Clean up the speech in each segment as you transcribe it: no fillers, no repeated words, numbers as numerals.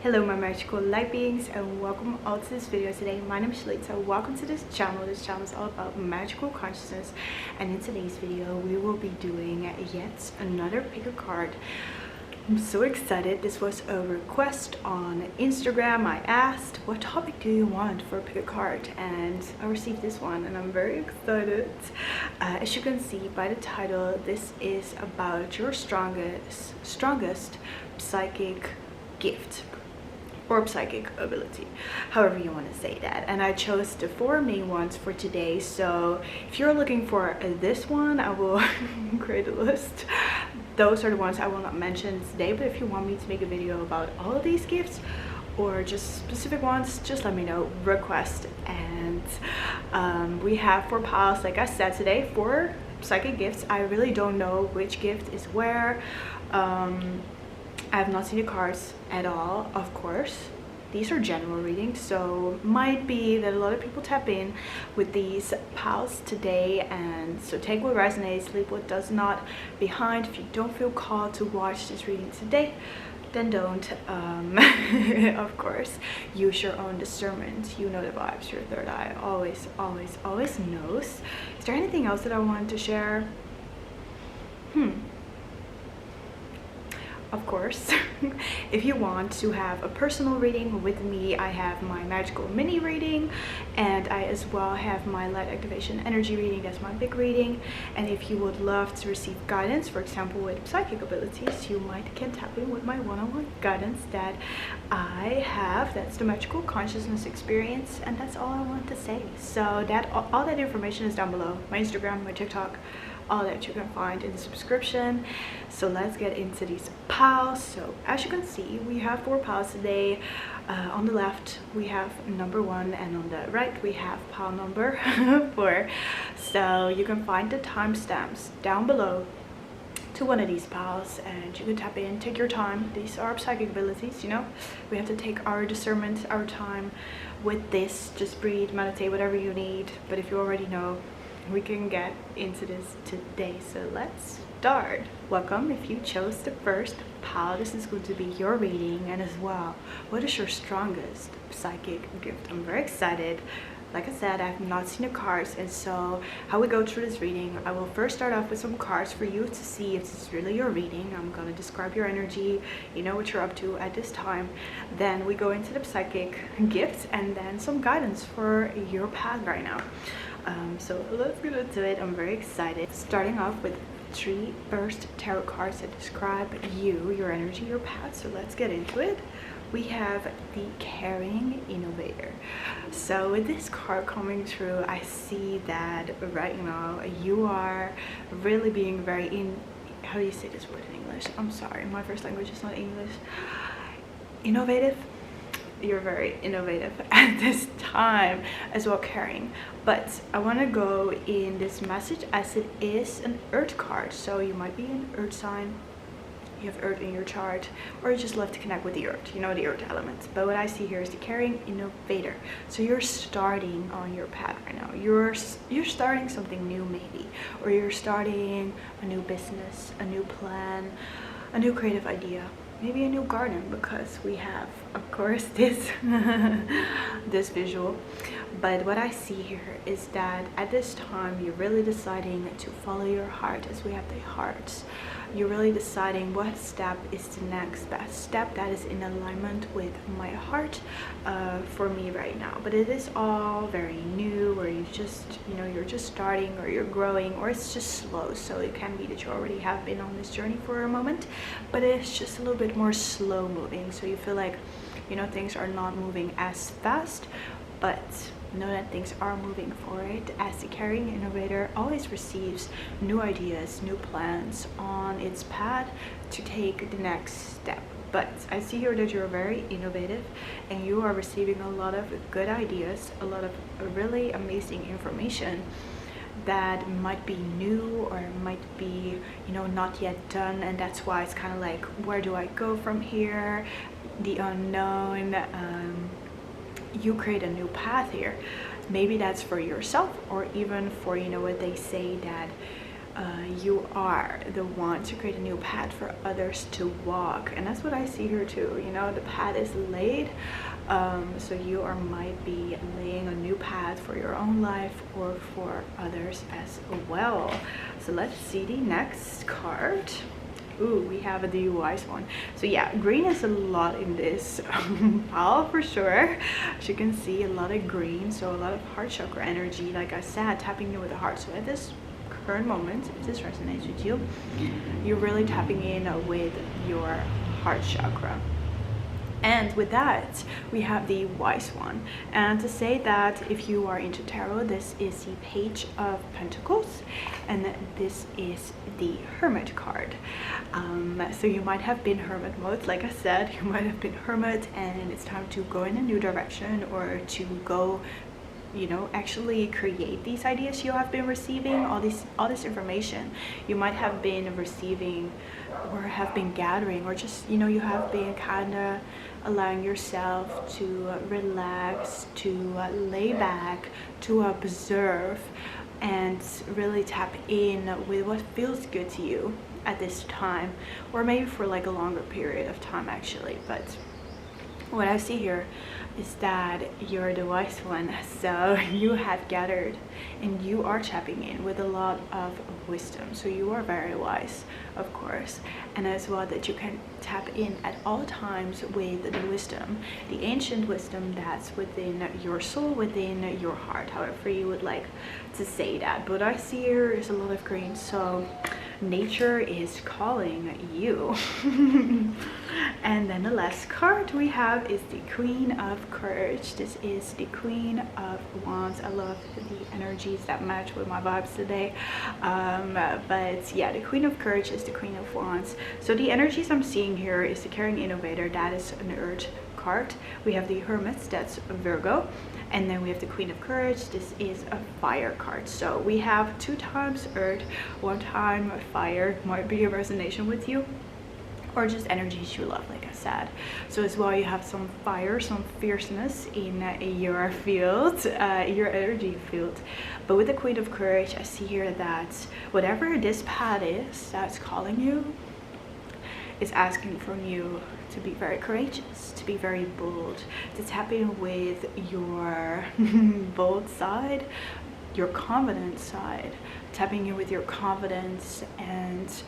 Hello my magical light beings, and welcome all to this video today. My name is Shalita. Welcome to this channel. This channel is all about magical consciousness, and in today's video we will be doing yet another pick a card. I'm so excited. This was a request on Instagram. I asked, what topic do you want for a pick a card, and I received this one and I'm very excited. As you can see by the title, this is about your strongest psychic gift or psychic ability, however you want to say that. And I chose the four main ones for today, so if you're looking for this one, I will create a list. Those are the ones I will not mention today, but if you want me to make a video about all of these gifts or just specific ones, just let me know, request. And we have four piles, like I said today, for psychic gifts. I really don't know which gift is where. I have not seen the cards at all, of course. These are general readings, so might be that a lot of people tap in with these piles today, and so take what resonates, leave what does not behind. If you don't feel called to watch this reading today, then don't. Of course, use your own discernment. You know the vibes. Your third eye always knows. Is there anything else that I wanted to share? Of course, if you want to have a personal reading with me, I have my magical mini reading, and I as well have my light activation energy reading. That's my big reading. And if you would love to receive guidance, for example with psychic abilities, you can tap in with my one-on-one guidance that I have. That's the magical consciousness experience, and that's all I want to say. So that all that information is down below. My Instagram, my TikTok, all that you can find in the subscription. So let's get into these piles. So as you can see, we have four piles today. On the left we have number 1, and on the right we have pile number 4. So you can find the timestamps down below to one of these piles, and you can tap in, take your time. These are psychic abilities, you know, we have to take our discernment, our time with this. Just breathe, meditate, whatever you need. But if you already know, we can get into this today, so let's start. Welcome. If you chose the first pile, this is going to be your reading. And as well, what is your strongest psychic gift? I'm very excited. Like I said, I have not seen the cards, and so how we go through this reading, I will first start off with some cards for you to see if this is really your reading. I'm gonna describe your energy, you know what you're up to at this time. Then we go into the psychic gifts, and then some guidance for your path right now. So let's get into it. I'm very excited. Starting off with 3 first tarot cards that describe you, your energy, your path. So let's get into it. We have the Caring Innovator. So with this card coming through, I see that right now you are really being very how do you say this word in English? I'm sorry, my first language is not English. Innovative. You're very innovative at this time, as well caring. But I want to go in this message as it is an earth card, so you might be an earth sign, you have earth in your chart, or you just love to connect with the earth, you know, the earth elements. But what I see here is the Caring Innovator. So you're starting on your path right now. You're starting something new maybe, or you're starting a new business, a new plan, a new creative idea, maybe a new garden, because we have, of course, this this visual. But what I see here is that at this time you're really deciding to follow your heart, as we have the hearts. You're really deciding what step is the next best step that is in alignment with my heart for me right now. But it is all very new, or you just, you know, you're just starting, or you're growing, or it's just slow. So it can be that you already have been on this journey for a moment, but it's just a little bit more slow moving. So you feel like, you know, things are not moving as fast, but know that things are moving forward, as the Caring Innovator always receives new ideas, new plans on its path to take the next step. But I see here that you're very innovative, and you are receiving a lot of good ideas, a lot of really amazing information that might be new, or might be, you know, not yet done. And that's why it's kind of like, where do I go from here? The unknown. You create a new path here. Maybe that's for yourself, or even for, you know, what they say that you are the one to create a new path for others to walk, and that's what I see here too. You know, the path is laid, so you might be laying a new path for your own life or for others as well. So let's see the next card. Ooh, we have the wise one. So yeah, green is a lot in this pile for sure. As you can see, a lot of green, so a lot of heart chakra energy, like I said, tapping in with the heart. So at this current moment, if this resonates with you, you're really tapping in with your heart chakra. And with that, we have the wise one. And to say that if you are into tarot, this is the Page of Pentacles, and this is the Hermit card. So you might have been hermit mode, like I said, you might have been hermit, and it's time to go in a new direction, or to go, you know, actually create these ideas you have been receiving, all this information you might have been receiving or have been gathering, or just, you know, you have been kind of allowing yourself to relax, to lay back, to observe, and really tap in with what feels good to you at this time, or maybe for like a longer period of time actually. But what I see here is that you're the wise one, so you have gathered and you are tapping in with a lot of wisdom. So you are very wise, of course, and as well that you can tap in at all times with the wisdom, the ancient wisdom that's within your soul, within your heart, however you would like to say that. But I see here is a lot of green, so nature is calling you. And then the last card we have is the Queen of Courage. This is the Queen of Wands. I love the energies that match with my vibes today. But yeah, the Queen of Courage is the Queen of Wands. So the energies I'm seeing here is the Caring Innovator. That is an Earth card. We have the Hermits, that's Virgo. And then we have the Queen of Courage. This is a Fire card. So we have 2 times Earth, 1 time Fire. Might be a resonation with you, or just energies you love, like I said. So as well, you have some fire, some fierceness in your field, your energy field. But with the Queen of Courage, I see here that whatever this path is that's calling you is asking from you to be very courageous, to be very bold, to tap in with your bold side, your confident side, tapping in with your confidence, and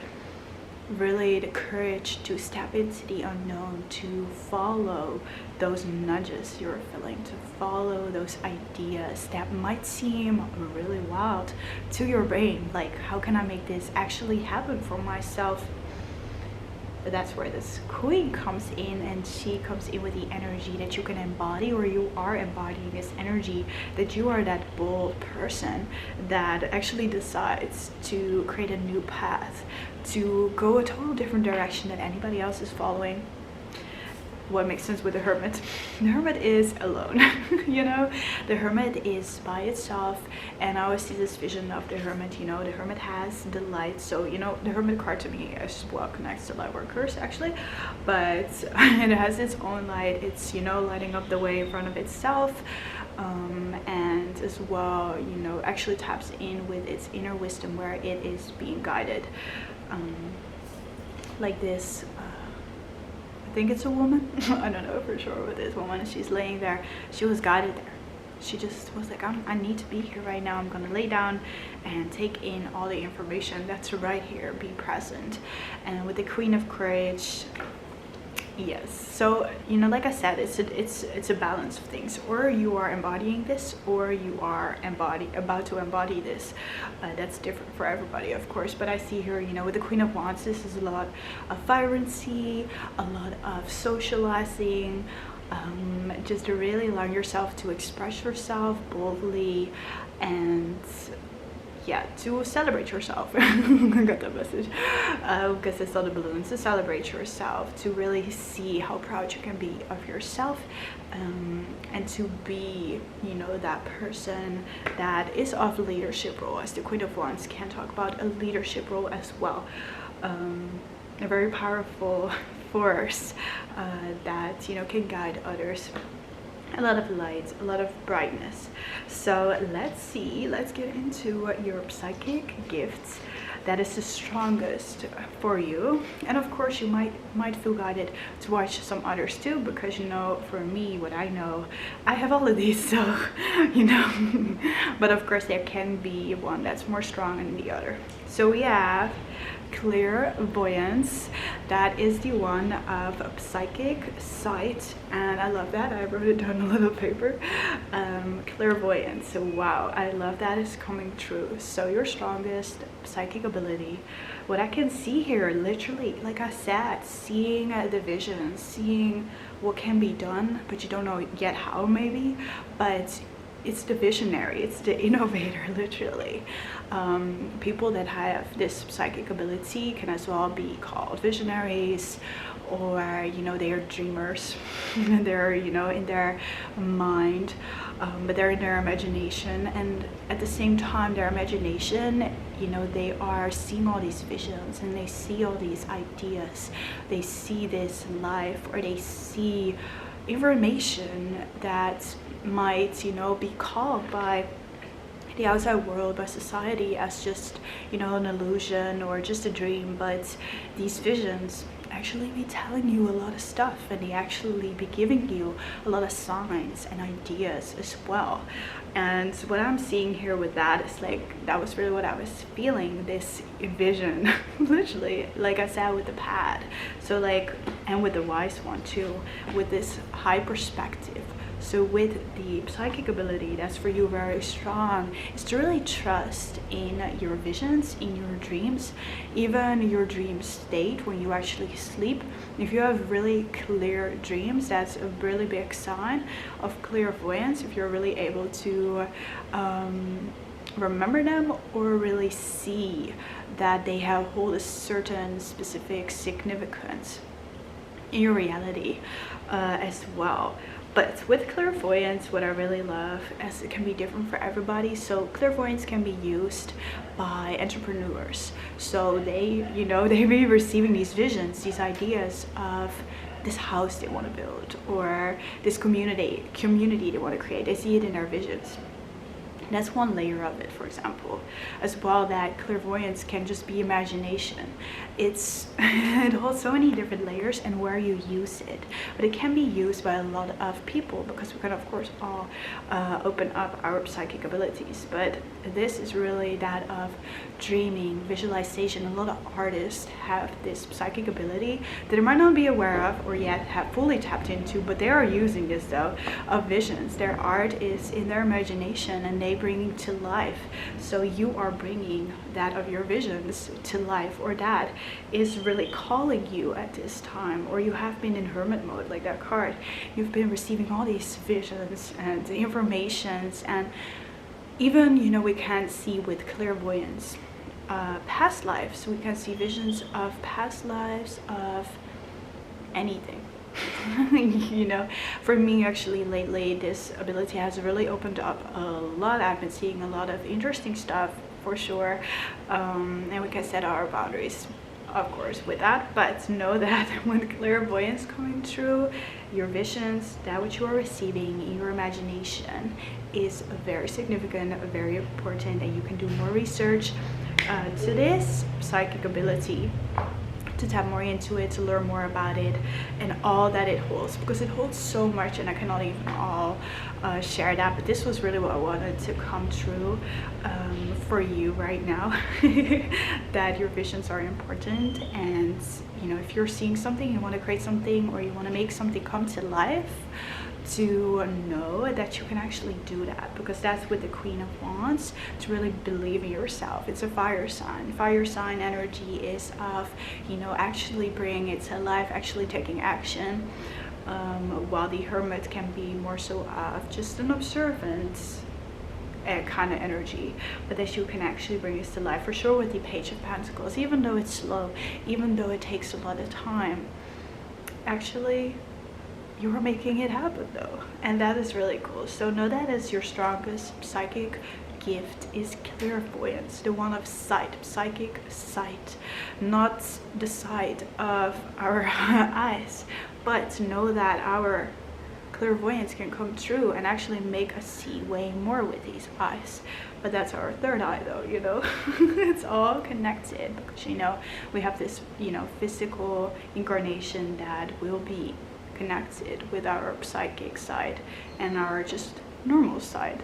really the courage to step into the unknown, to follow those nudges you're feeling, to follow those ideas that might seem really wild to your brain. Like, how can I make this actually happen for myself? That's where this queen comes in, and she comes in with the energy that you can embody, or you are embodying this energy that you are that bold person that actually decides to create a new path, to go a total different direction than anybody else is following. What makes sense with the Hermit? The Hermit is alone. You know, the Hermit is by itself, and I always see this vision of the Hermit. You know, the Hermit has the light, so you know, the Hermit card to me as well connects to light workers actually, but it has its own light. It's, you know, lighting up the way in front of itself, and as well, you know, actually taps in with its inner wisdom where it is being guided, like this. I think it's a woman. I don't know for sure with this woman. She's laying there. She was guided there. She just was like, I need to be here right now. I'm gonna lay down and take in all the information that's right here. Be present. And with the Queen of Courage, yes, so you know, like I said, it's a balance of things. Or you are embodying this, or you are about to embody this. That's different for everybody, of course, but I see here, you know, with the Queen of Wands, this is a lot of vibrancy, a lot of socializing, just to really allow yourself to express yourself boldly, and yeah, to celebrate yourself. I got that message because I saw the balloons. To celebrate yourself, to really see how proud you can be of yourself, and to be, you know, that person that is of a leadership role, as the Queen of Wands can talk about a leadership role as well. A very powerful force that, you know, can guide others. A lot of light, a lot of brightness. So let's get into your psychic gifts that is the strongest for you. And of course you might feel guided to watch some others too, because you know, for me, what I know, I have all of these, so you know. But of course there can be one that's more strong than the other. So we have clairvoyance. That is the one of psychic sight, and I love that. I wrote it down on a little paper. Clairvoyance. So wow, I love that it's coming true. So your strongest psychic ability, what I can see here, literally, like I said, seeing the vision, seeing what can be done, but you don't know yet how, maybe, but it's the visionary, it's the innovator, literally. People that have this psychic ability can as well be called visionaries, or you know, they are dreamers. They're, you know, in their mind, but they're in their imagination, and at the same time their imagination, you know, they are seeing all these visions, and they see all these ideas, they see this life, or they see information that might, you know, be called by the outside world, by society, as just, you know, an illusion or just a dream. But these visions actually be telling you a lot of stuff, and they actually be giving you a lot of signs and ideas as well. And what I'm seeing here with that is like, that was really what I was feeling, this vision, literally, like I said, with the pad. So like, and with the wise one too, with this high perspective. So with the psychic ability, that's for you very strong, is to really trust in your visions, in your dreams, even your dream state when you actually sleep. If you have really clear dreams, that's a really big sign of clairvoyance. If you're really able to remember them, or really see that they hold a certain specific significance in your reality as well. But with clairvoyance, what I really love, as it can be different for everybody, so clairvoyance can be used by entrepreneurs. So they, you know, they may be receiving these visions, these ideas of this house they want to build, or this community they want to create. They see it in their visions. That's one layer of it, for example. As well, that clairvoyance can just be imagination. It holds so many different layers and where you use it. But it can be used by a lot of people, because we can of course all open up our psychic abilities. But this is really that of dreaming, visualization. A lot of artists have this psychic ability that they might not be aware of or yet have fully tapped into, but they are using this though, of visions. Their art is in their imagination, and they bringing to life. So you are bringing that of your visions to life, or that is really calling you at this time, or you have been in hermit mode, like that card. You've been receiving all these visions and informations, and even, you know, we can see with clairvoyance past lives. We can see visions of past lives, of anything. You know, for me actually lately, this ability has really opened up a lot. I've been seeing a lot of interesting stuff, for sure, and we can set our boundaries, of course, with that. But know that when clairvoyance coming true, your visions, that which you are receiving in your imagination, is very significant, very important, and you can do more research to this psychic ability, to tap more into it, to learn more about it and all that it holds, because it holds so much, and I cannot even all share that. But this was really what I wanted to come true for you right now, that your visions are important. And you know, if you're seeing something, you want to create something, or you want to make something come to life, to know that you can actually do that, because that's with the Queen of Wands, to really believe in yourself. It's a fire sign. Fire sign energy is of, you know, actually bringing it to life, actually taking action, while the Hermit can be more so of just an observant kind of energy. But that you can actually bring this to life, for sure, with the Page of Pentacles. Even though it's slow, even though it takes a lot of time, actually you are making it happen though, and that is really cool. So know that as your strongest psychic gift is clairvoyance, the one of sight, psychic sight, not the sight of our eyes, but know that our clairvoyance can come true and actually make us see way more with these eyes. But that's our third eye though, you know. It's all connected because, you know, we have this, you know, physical incarnation that will be connected with our psychic side and our just normal side.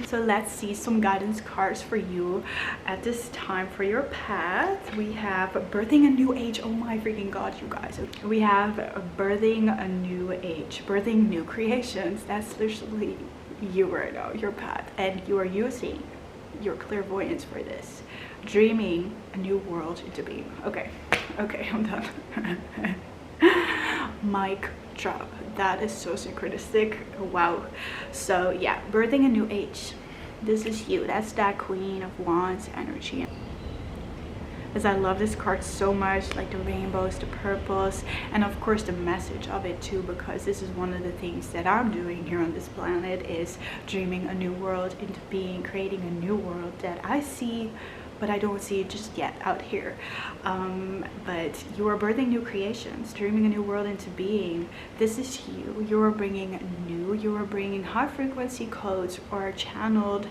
So let's see some guidance cards for you at this time for your path. We have birthing a new age. Oh my freaking god, you guys. We have birthing a new age, birthing new creations. That's literally you right now, your path, and you are using your clairvoyance for this, dreaming a new world into being. Okay, I'm done. Mic drop. That is so synchronistic. Wow. So yeah, birthing a new age. This is you. That's that Queen of Wands energy. As I love this card so much, like the rainbows, the purples, and of course the message of it too, because this is one of the things that I'm doing here on this planet, is dreaming a new world into being, creating a new world that I see, but I don't see it just yet out here. But you are birthing new creations, dreaming a new world into being. This is you. You are bringing new, you are bringing high frequency codes or channeled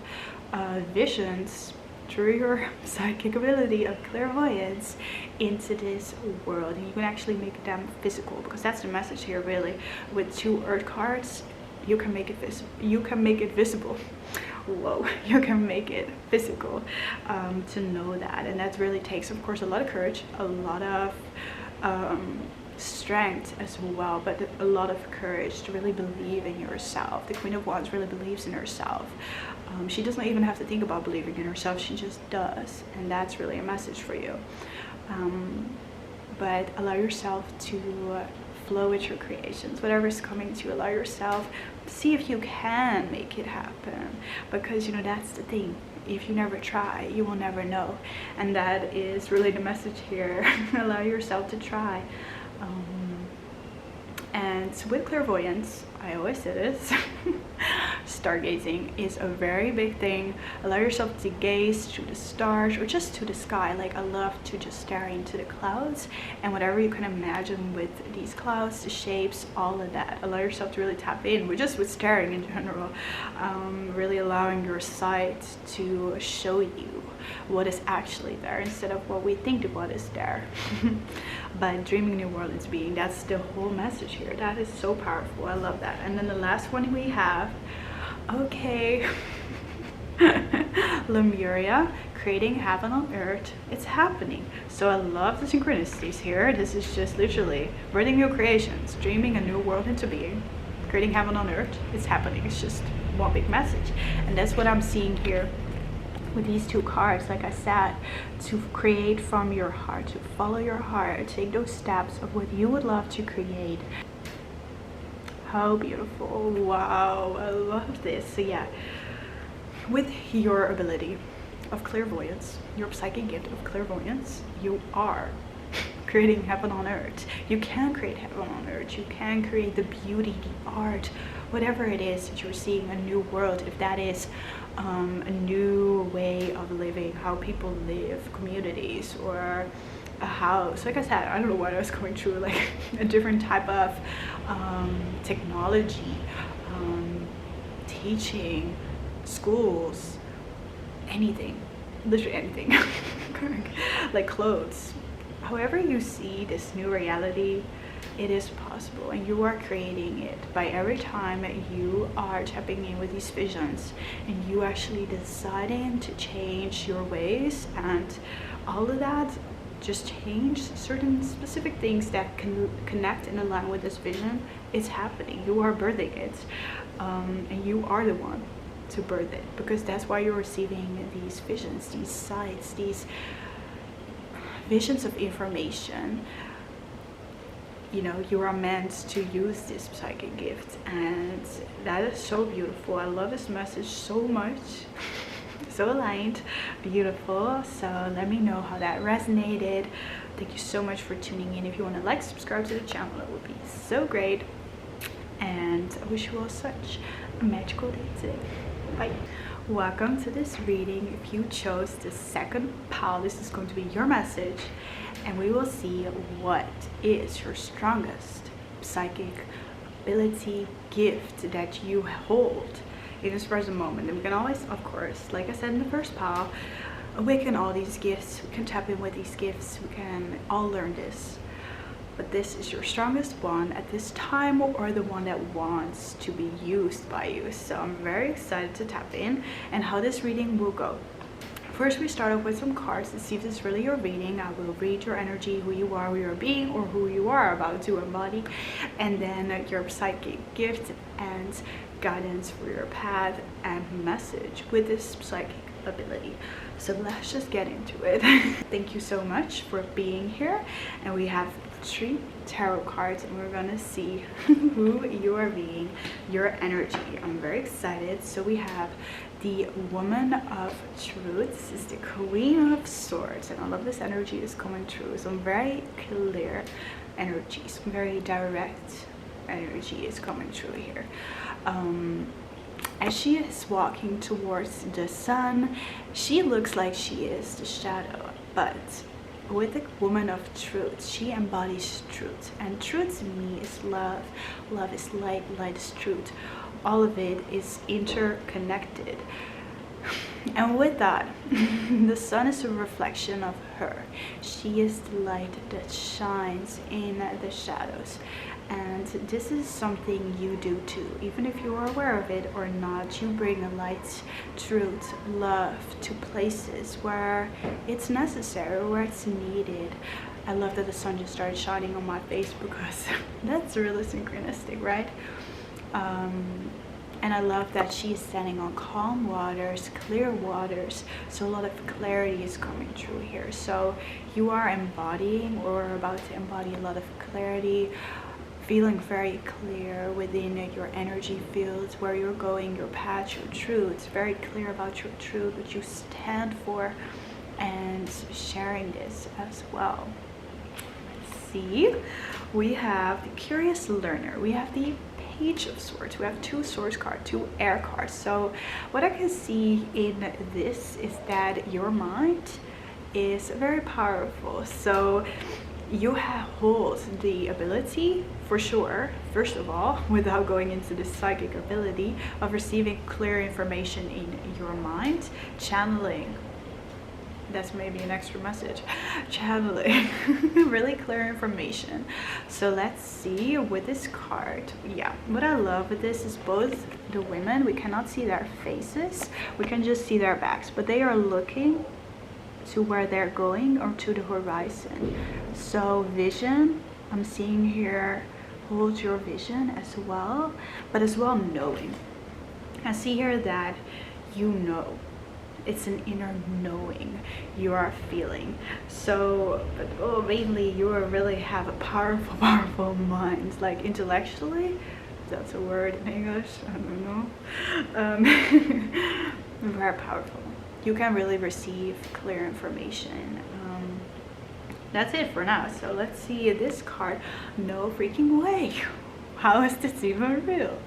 visions through your psychic ability of clairvoyance into this world, and you can actually make them physical, because that's the message here really. With 2 earth cards, you can make it visible. You can make it visible. Whoa, you can make it physical, to know that. And that really takes, of course, a lot of courage, a lot of strength as well, but a lot of courage to really believe in yourself. The Queen of Wands really believes in herself. She doesn't even have to think about believing in herself, she just does, and that's really a message for you. But allow yourself to flow with your creations, whatever's coming to you. Allow yourself, see if you can make it happen, because you know that's the thing. If you never try, you will never know, and that is really the message here. Allow yourself to try. And with clairvoyance, I always say this, stargazing is a very big thing. Allow yourself to gaze to the stars or just to the sky. Like, I love to just stare into the clouds, and whatever you can imagine with these clouds, the shapes, all of that. Allow yourself to really tap in with just with staring in general. Really allowing your sight to show you what is actually there instead of what we think of what is there. But dreaming new world into being, that's the whole message here. That is so powerful. I love that. And then the last one we have, okay, Lemuria, creating heaven on earth. It's happening. So I love the synchronicities here. This is just literally birthing new creations, dreaming a new world into being, creating heaven on earth. It's happening. It's just one big message, and that's what I'm seeing here with these 2 cards. Like I said, to create from your heart, to follow your heart, take those steps of what you would love to create. How beautiful. Wow, I love this. So yeah, with your ability of clairvoyance, your psychic gift of clairvoyance, you are creating heaven on earth. You can create heaven on earth. You can create the beauty, the art, whatever it is that you're seeing, a new world. If that is a new way of living, how people live, communities, or a house. Like I said, I don't know what I was going through, like a different type of technology, teaching, schools, anything, literally anything. Like clothes. However you see this new reality, it is possible, and you are creating it by every time you are tapping in with these visions and you actually deciding to change your ways, and all of that, just change certain specific things that can connect and align with this vision. It's happening. You are birthing it, and you are the one to birth it, because that's why you're receiving these visions, these sights, these visions of information. You know, you are meant to use this psychic gift, and that is so beautiful. I love this message so much. So aligned, beautiful. So let me know how that resonated. Thank you so much for tuning in. If you want to like, subscribe to the channel, that would be so great. And I wish you all such a magical day today. Bye. Welcome to this reading. If you chose the second pile, this is going to be your message, and we will see what is your strongest psychic ability, gift that you hold in this present moment. And we can always, of course, like I said in the first pile, awaken all these gifts. We can tap in with these gifts. We can all learn this. But this is your strongest one at this time, or the one that wants to be used by you. So I'm very excited to tap in and how this reading will go. First, we start off with some cards to see if this is really your reading. I will read your energy, who you are, who you're being, or who you are about to embody, and then your psychic gift and guidance for your path and message with this psychic ability. So let's just get into it. Thank you so much for being here. And we have 3 tarot cards, and we're gonna see who you are being, your energy. I'm very excited. So we have the Woman of Truth. This is the Queen of Swords, and all of this energy is coming through. Some very clear energy, some very direct energy is coming through here. As she is walking towards the sun, she looks like she is the shadow, but with the Woman of Truth, she embodies truth, and truth to me is love. Love is light, light is truth. All of it is interconnected. And with that, the sun is a reflection of her. She is the light that shines in the shadows. And this is something you do too. Even if you are aware of it or not, you bring a light, truth, love to places where it's necessary, where it's needed. I love that the sun just started shining on my face, because that's really synchronistic, right? And I love that she's standing on calm waters, clear waters. So a lot of clarity is coming through here. So you are embodying or about to embody a lot of clarity, feeling very clear within your energy fields, where you're going, your path, your truth. Very clear about your truth, what you stand for, and sharing this as well. Let's see. We have the Curious Learner. We have the Page of Swords. We have 2 swords cards, 2 air cards. So what I can see in this is that your mind is very powerful. So you hold the ability, for sure, first of all, without going into the psychic ability of receiving clear information in your mind, channeling. That's maybe an extra message. Channeling really clear information. So let's see with this card. Yeah, what I love with this is both the women, we cannot see their faces, we can just see their backs, but they are looking to where they're going, or to the horizon. So vision, I'm seeing here, hold your vision as well, but as well knowing. I see here that you know. It's an inner knowing you are feeling. So, but mainly you really have a powerful mind. Like intellectually, that's a word in English, I don't know. Very powerful. You can really receive clear information. That's it for now. So let's see this card. No freaking way. How is this even real?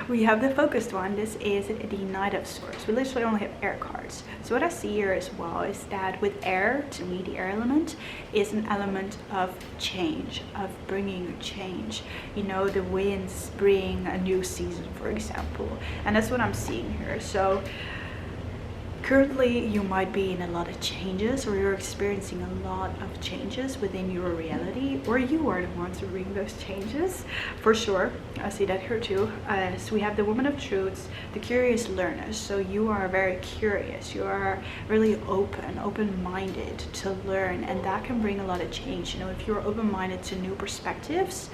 We have the focused one. This is the Knight of Swords. We literally only have air cards. So what I see here as well is that with air, to me the air element is an element of change, of bringing change. You know, the winds bring a new season, for example. And that's what I'm seeing here. So currently you might be in a lot of changes, or you're experiencing a lot of changes within your reality, or you are the one to bring those changes, for sure. I see that here too. So we have the Woman of Truths, the Curious Learners. So you are very curious, you are really open-minded to learn, and that can bring a lot of change. You know, if you're open-minded to new perspectives,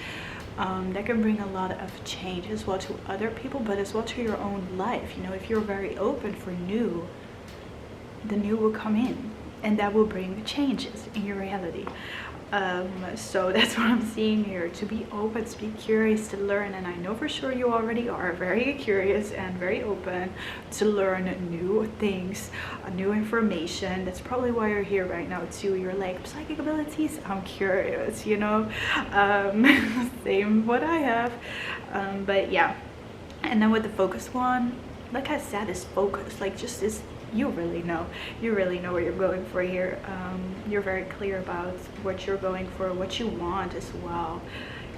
that can bring a lot of change as well to other people, but as well to your own life. You know, if you're very open for new, the new will come in, and that will bring changes in your reality. So that's what I'm seeing here, to be open, to be curious, to learn. And I know for sure you already are very curious and very open to learn new things, new information. That's probably why you're here right now too. You're like, psychic abilities, I'm curious, you know. Same what I have. But yeah, and then with the focus one, like I said, is focus, like just this. You really know what you're going for here. You're very clear about what you're going for, what you want as well.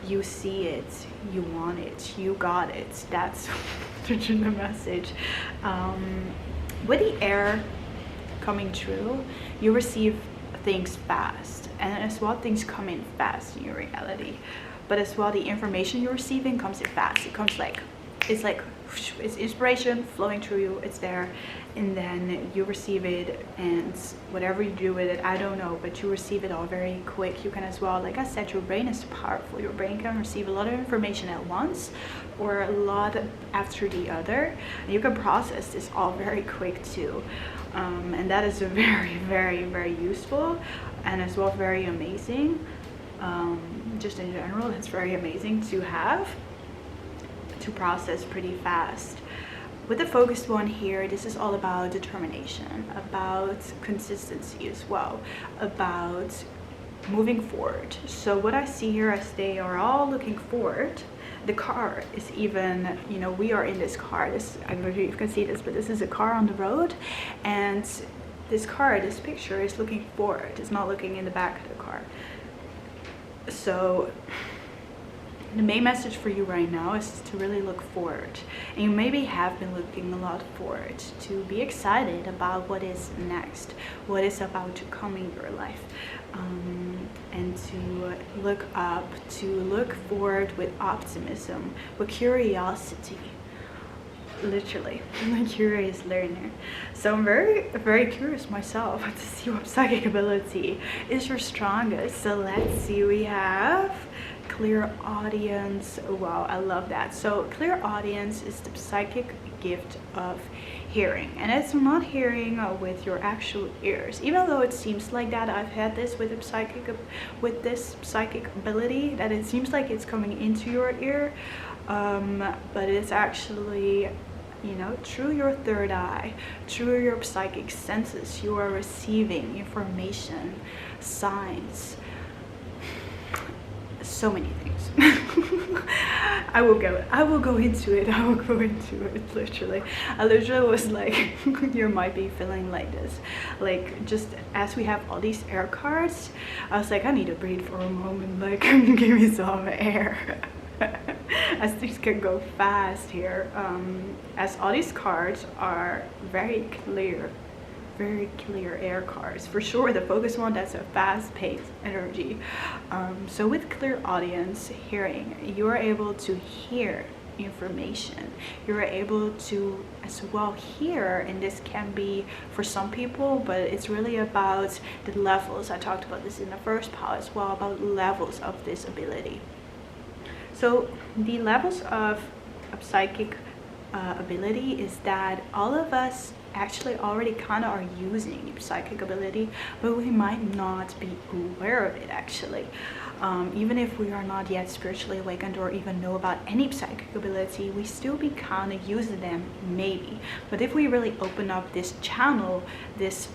you see it, you want it, you got it. That's the message. With the air coming true, you receive things fast, and as well things come in fast in your reality, but as well the information you're receiving comes in fast. It comes like it's inspiration flowing through you, it's there, and then you receive it, and whatever you do with it, I don't know, but you receive it all very quick. You can as well, like I said, your brain is powerful. Your brain can receive a lot of information at once or a lot after the other, and you can process this all very quick too. And that is very, very, very useful, and as well very amazing. Just in general, it's very amazing to have, to process pretty fast. With the focused one here, this is all about determination, about consistency as well, about moving forward. So what I see here, as they are all looking forward, the car is even, you know, we are in this car, this, I don't know if you can see this, but this is a car on the road, and this car, this picture is looking forward, it's not looking in the back of the car. So the main message for you right now is to really look forward, and you maybe have been looking a lot forward, to be excited about what is next, what is about to come in your life, and to look up, to look forward with optimism, with curiosity. Literally, I'm a curious learner, so I'm very, very curious myself to see what psychic ability is your strongest. So let's see, we have clear audience. Wow, I love that. So clear audience is the psychic gift of hearing, and it's not hearing with your actual ears, even though it seems like that. I've had this with a psychic, with this psychic ability, that it seems like it's coming into your ear, but it's actually, you know, through your third eye, through your psychic senses, you are receiving information, signs, so many things. I will go into it. Literally, I literally was like, you might be feeling like this, like, just as we have all these air cards, I was like, I need to breathe for a moment, like, give me some air. As things can go fast here, as all these cards are very clear air cards. For sure, the focus one, that's a fast-paced energy. So with clear audience hearing, you are able to hear information. You're able to as well hear, and this can be for some people, but it's really about the levels. I talked about this in the first part as well, about levels of this ability. So the levels of psychic ability is that all of us actually already kind of are using psychic ability, but we might not be aware of it actually. Even if we are not yet spiritually awakened or even know about any psychic ability, we still be kind of using them maybe. But if we really open up this channel, this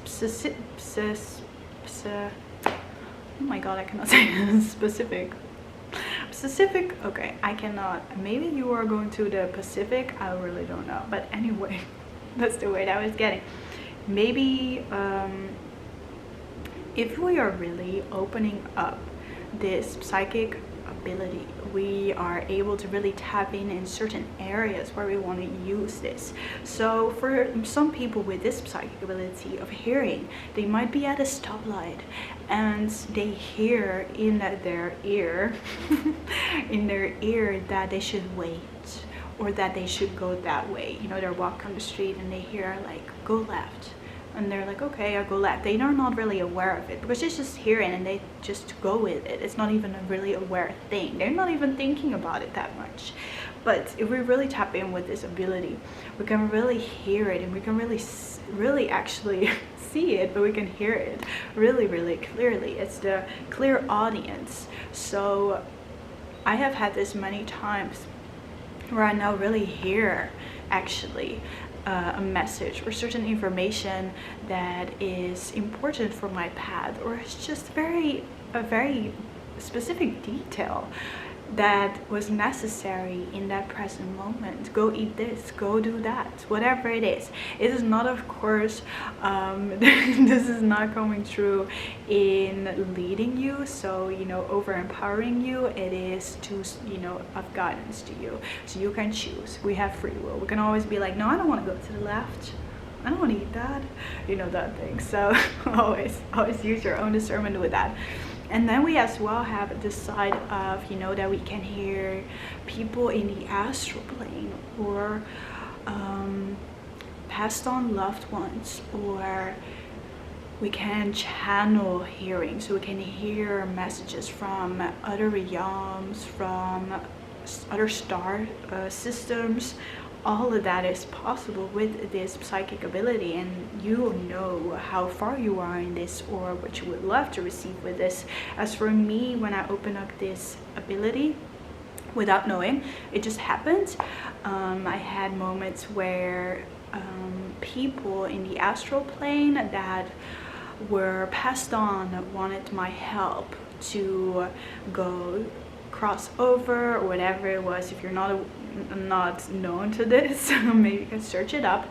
oh my god, I cannot say specific, okay, I cannot, maybe you are going to the Pacific, I really don't know, but anyway, that's the word I was getting. Maybe if we are really opening up this psychic ability, we are able to really tap in certain areas where we want to use this. So for some people with this psychic ability of hearing, they might be at a stoplight and they hear in their ear that they should wait, or that they should go that way. You know, they're walking on the street and they hear like, go left, and they're like, okay, I'll go left. They are not really aware of it because it's just hearing and they just go with it. It's not even a really aware thing. They're not even thinking about it that much. But if we really tap in with this ability, we can really hear it, and we can really actually see it, but we can hear it really, really clearly. It's the clear audience. So I have had this many times where I now really hear actually a message or certain information that is important for my path, or it's just a very specific detail that was necessary in that present moment. Go eat this, go do that, whatever it is. It is not, of course, this is not coming true in leading you, so over empowering you. It is to of guidance to you, so you can choose. We have free will. We can always be like, no, I don't want to go to the left, I don't want to eat that, that thing. So always use your own discernment with that. And then we as well have this side of, that we can hear people in the astral plane, or passed on loved ones, or we can channel hearing. So we can hear messages from other realms, from other star systems. All of that is possible with this psychic ability, and you know how far you are in this, or what you would love to receive with this. As for me, when I open up this ability without knowing, it just happened. I had moments where people in the astral plane that were passed on wanted my help to go cross over, or whatever it was. If you're not known to this, maybe you can search it up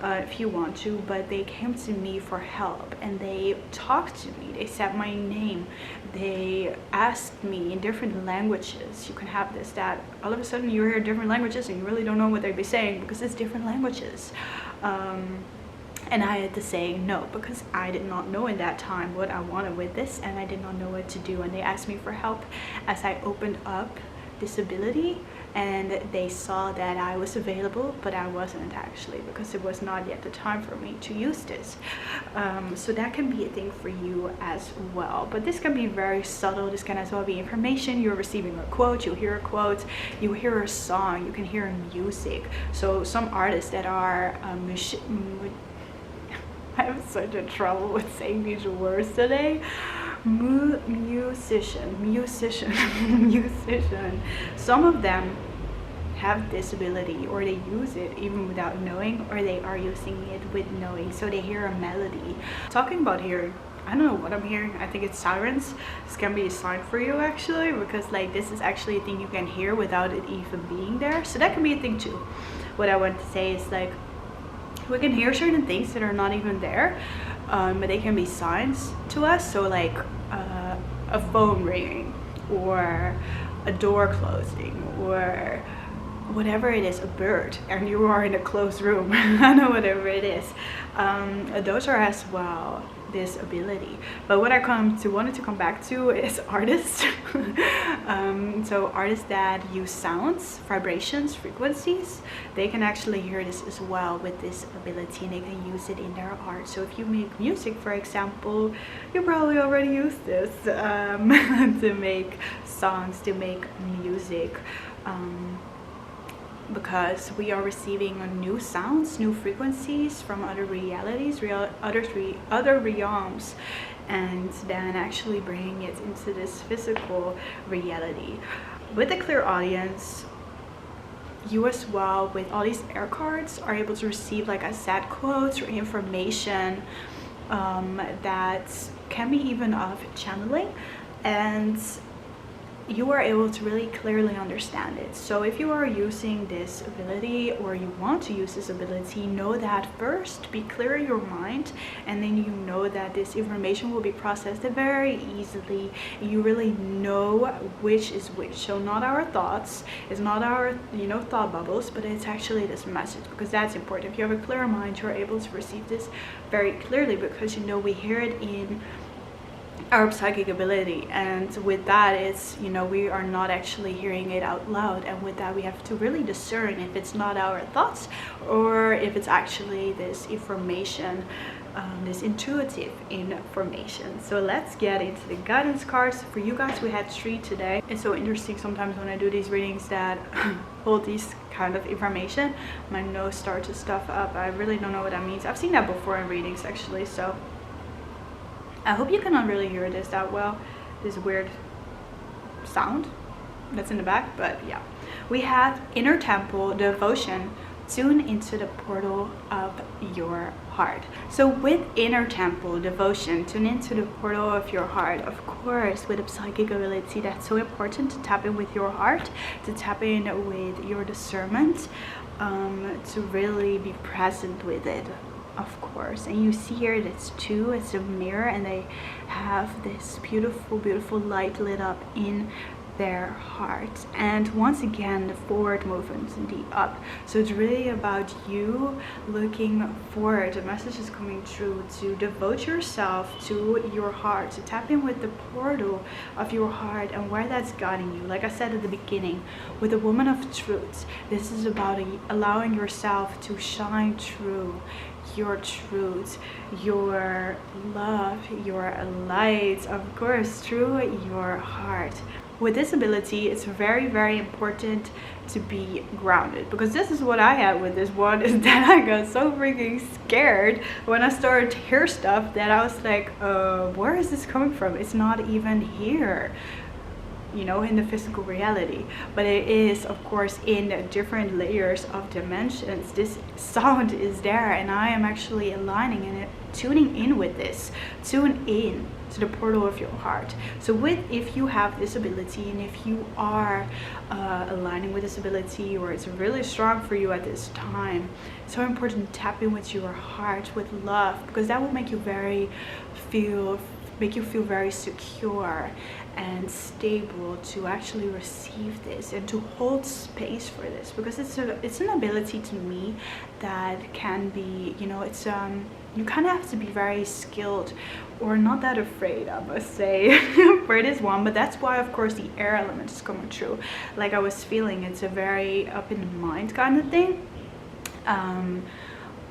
if you want to. But they came to me for help, and they talked to me, they said my name, they asked me in different languages. You can have this, that all of a sudden you hear different languages and you really don't know what they'd be saying because it's different languages. And I had to say no, because I did not know in that time what I wanted with this, and I did not know what to do. And they asked me for help as I opened up this ability, and they saw that I was available, but I wasn't actually, because it was not yet the time for me to use this. So that can be a thing for you as well. But this can be very subtle. This can as well be information. You're receiving a quote, you hear a quote, you hear a song, you can hear music. So some artists that are I have such a trouble with saying these words today. Musician. Some of them have this ability, or they use it even without knowing, or they are using it with knowing. So they hear a melody. Talking about hearing, I don't know what I'm hearing. I think it's sirens. This can be a sign for you actually, because like this is actually a thing you can hear without it even being there. So that can be a thing too. What I want to say is like, we can hear certain things that are not even there, but they can be signs to us. So like a phone ringing, or a door closing, or whatever it is, a bird, and you are in a closed room. I don't know, whatever it is. Those are as well this ability. But what I wanted to come back to is artists. So artists that use sounds, vibrations, frequencies, they can actually hear this as well with this ability, and they can use it in their art. So if you make music, for example, you probably already use this to make songs, to make music, because we are receiving new sounds, new frequencies from other realities, other realms, and then actually bringing it into this physical reality. With a clear audience, you as well, with all these air cards, are able to receive, like I said, quotes or information that can be even of channeling, and you are able to really clearly understand it. So if you are using this ability, or you want to use this ability, know that first, be clear in your mind, and then you know that this information will be processed very easily. You really know which is which. So not our thoughts, it's not our thought bubbles, but it's actually this message, because that's important. If you have a clear mind, you're able to receive this very clearly, because we hear it in our psychic ability, and with that, it's we are not actually hearing it out loud, and with that we have to really discern if it's not our thoughts, or if it's actually this information, this intuitive information. So let's get into the guidance cards. For you guys, we had 3 today. It's so interesting sometimes when I do these readings that hold these kind of information, my nose starts to stuff up. I really don't know what that means. I've seen that before in readings actually, so I hope you cannot really hear this that well, this weird sound that's in the back. But yeah, we have inner temple, devotion, tune into the portal of your heart. So with inner temple devotion, tune into the portal of your heart. Of course, with a psychic ability, that's so important to tap in with your heart, to tap in with your discernment, to really be present with it, of course. And you see here that's two, it's a mirror, and they have this beautiful light lit up in their heart. And once again, the forward movement and the up, so it's really about you looking forward. The message is coming true to devote yourself to your heart, to tap in with the portal of your heart and where that's guiding you. Like I said at the beginning, with the woman of truth, this is about allowing yourself to shine through your truth, your love, your light, of course, through your heart. With this ability, it's very important to be grounded, because this is what I had with this one, is that I got so freaking scared when I started to hear stuff that I was like, where is this coming from? It's not even here, you know, in the physical reality, but it is, of course, in different layers of dimensions. This sound is there, and I am actually aligning and tuning in with this. Tune in to the portal of your heart. So if you have this ability, and if you are aligning with this ability, or it's really strong for you at this time, it's so important to tap in with your heart with love, because that will make you feel very secure and stable to actually receive this and to hold space for this, because it's an ability to me that can be, you know, it's you kind of have to be very skilled or not that afraid, I must say, for this one. But that's why, of course, the air element is coming true. Like I was feeling, it's a very up in the mind kind of thing.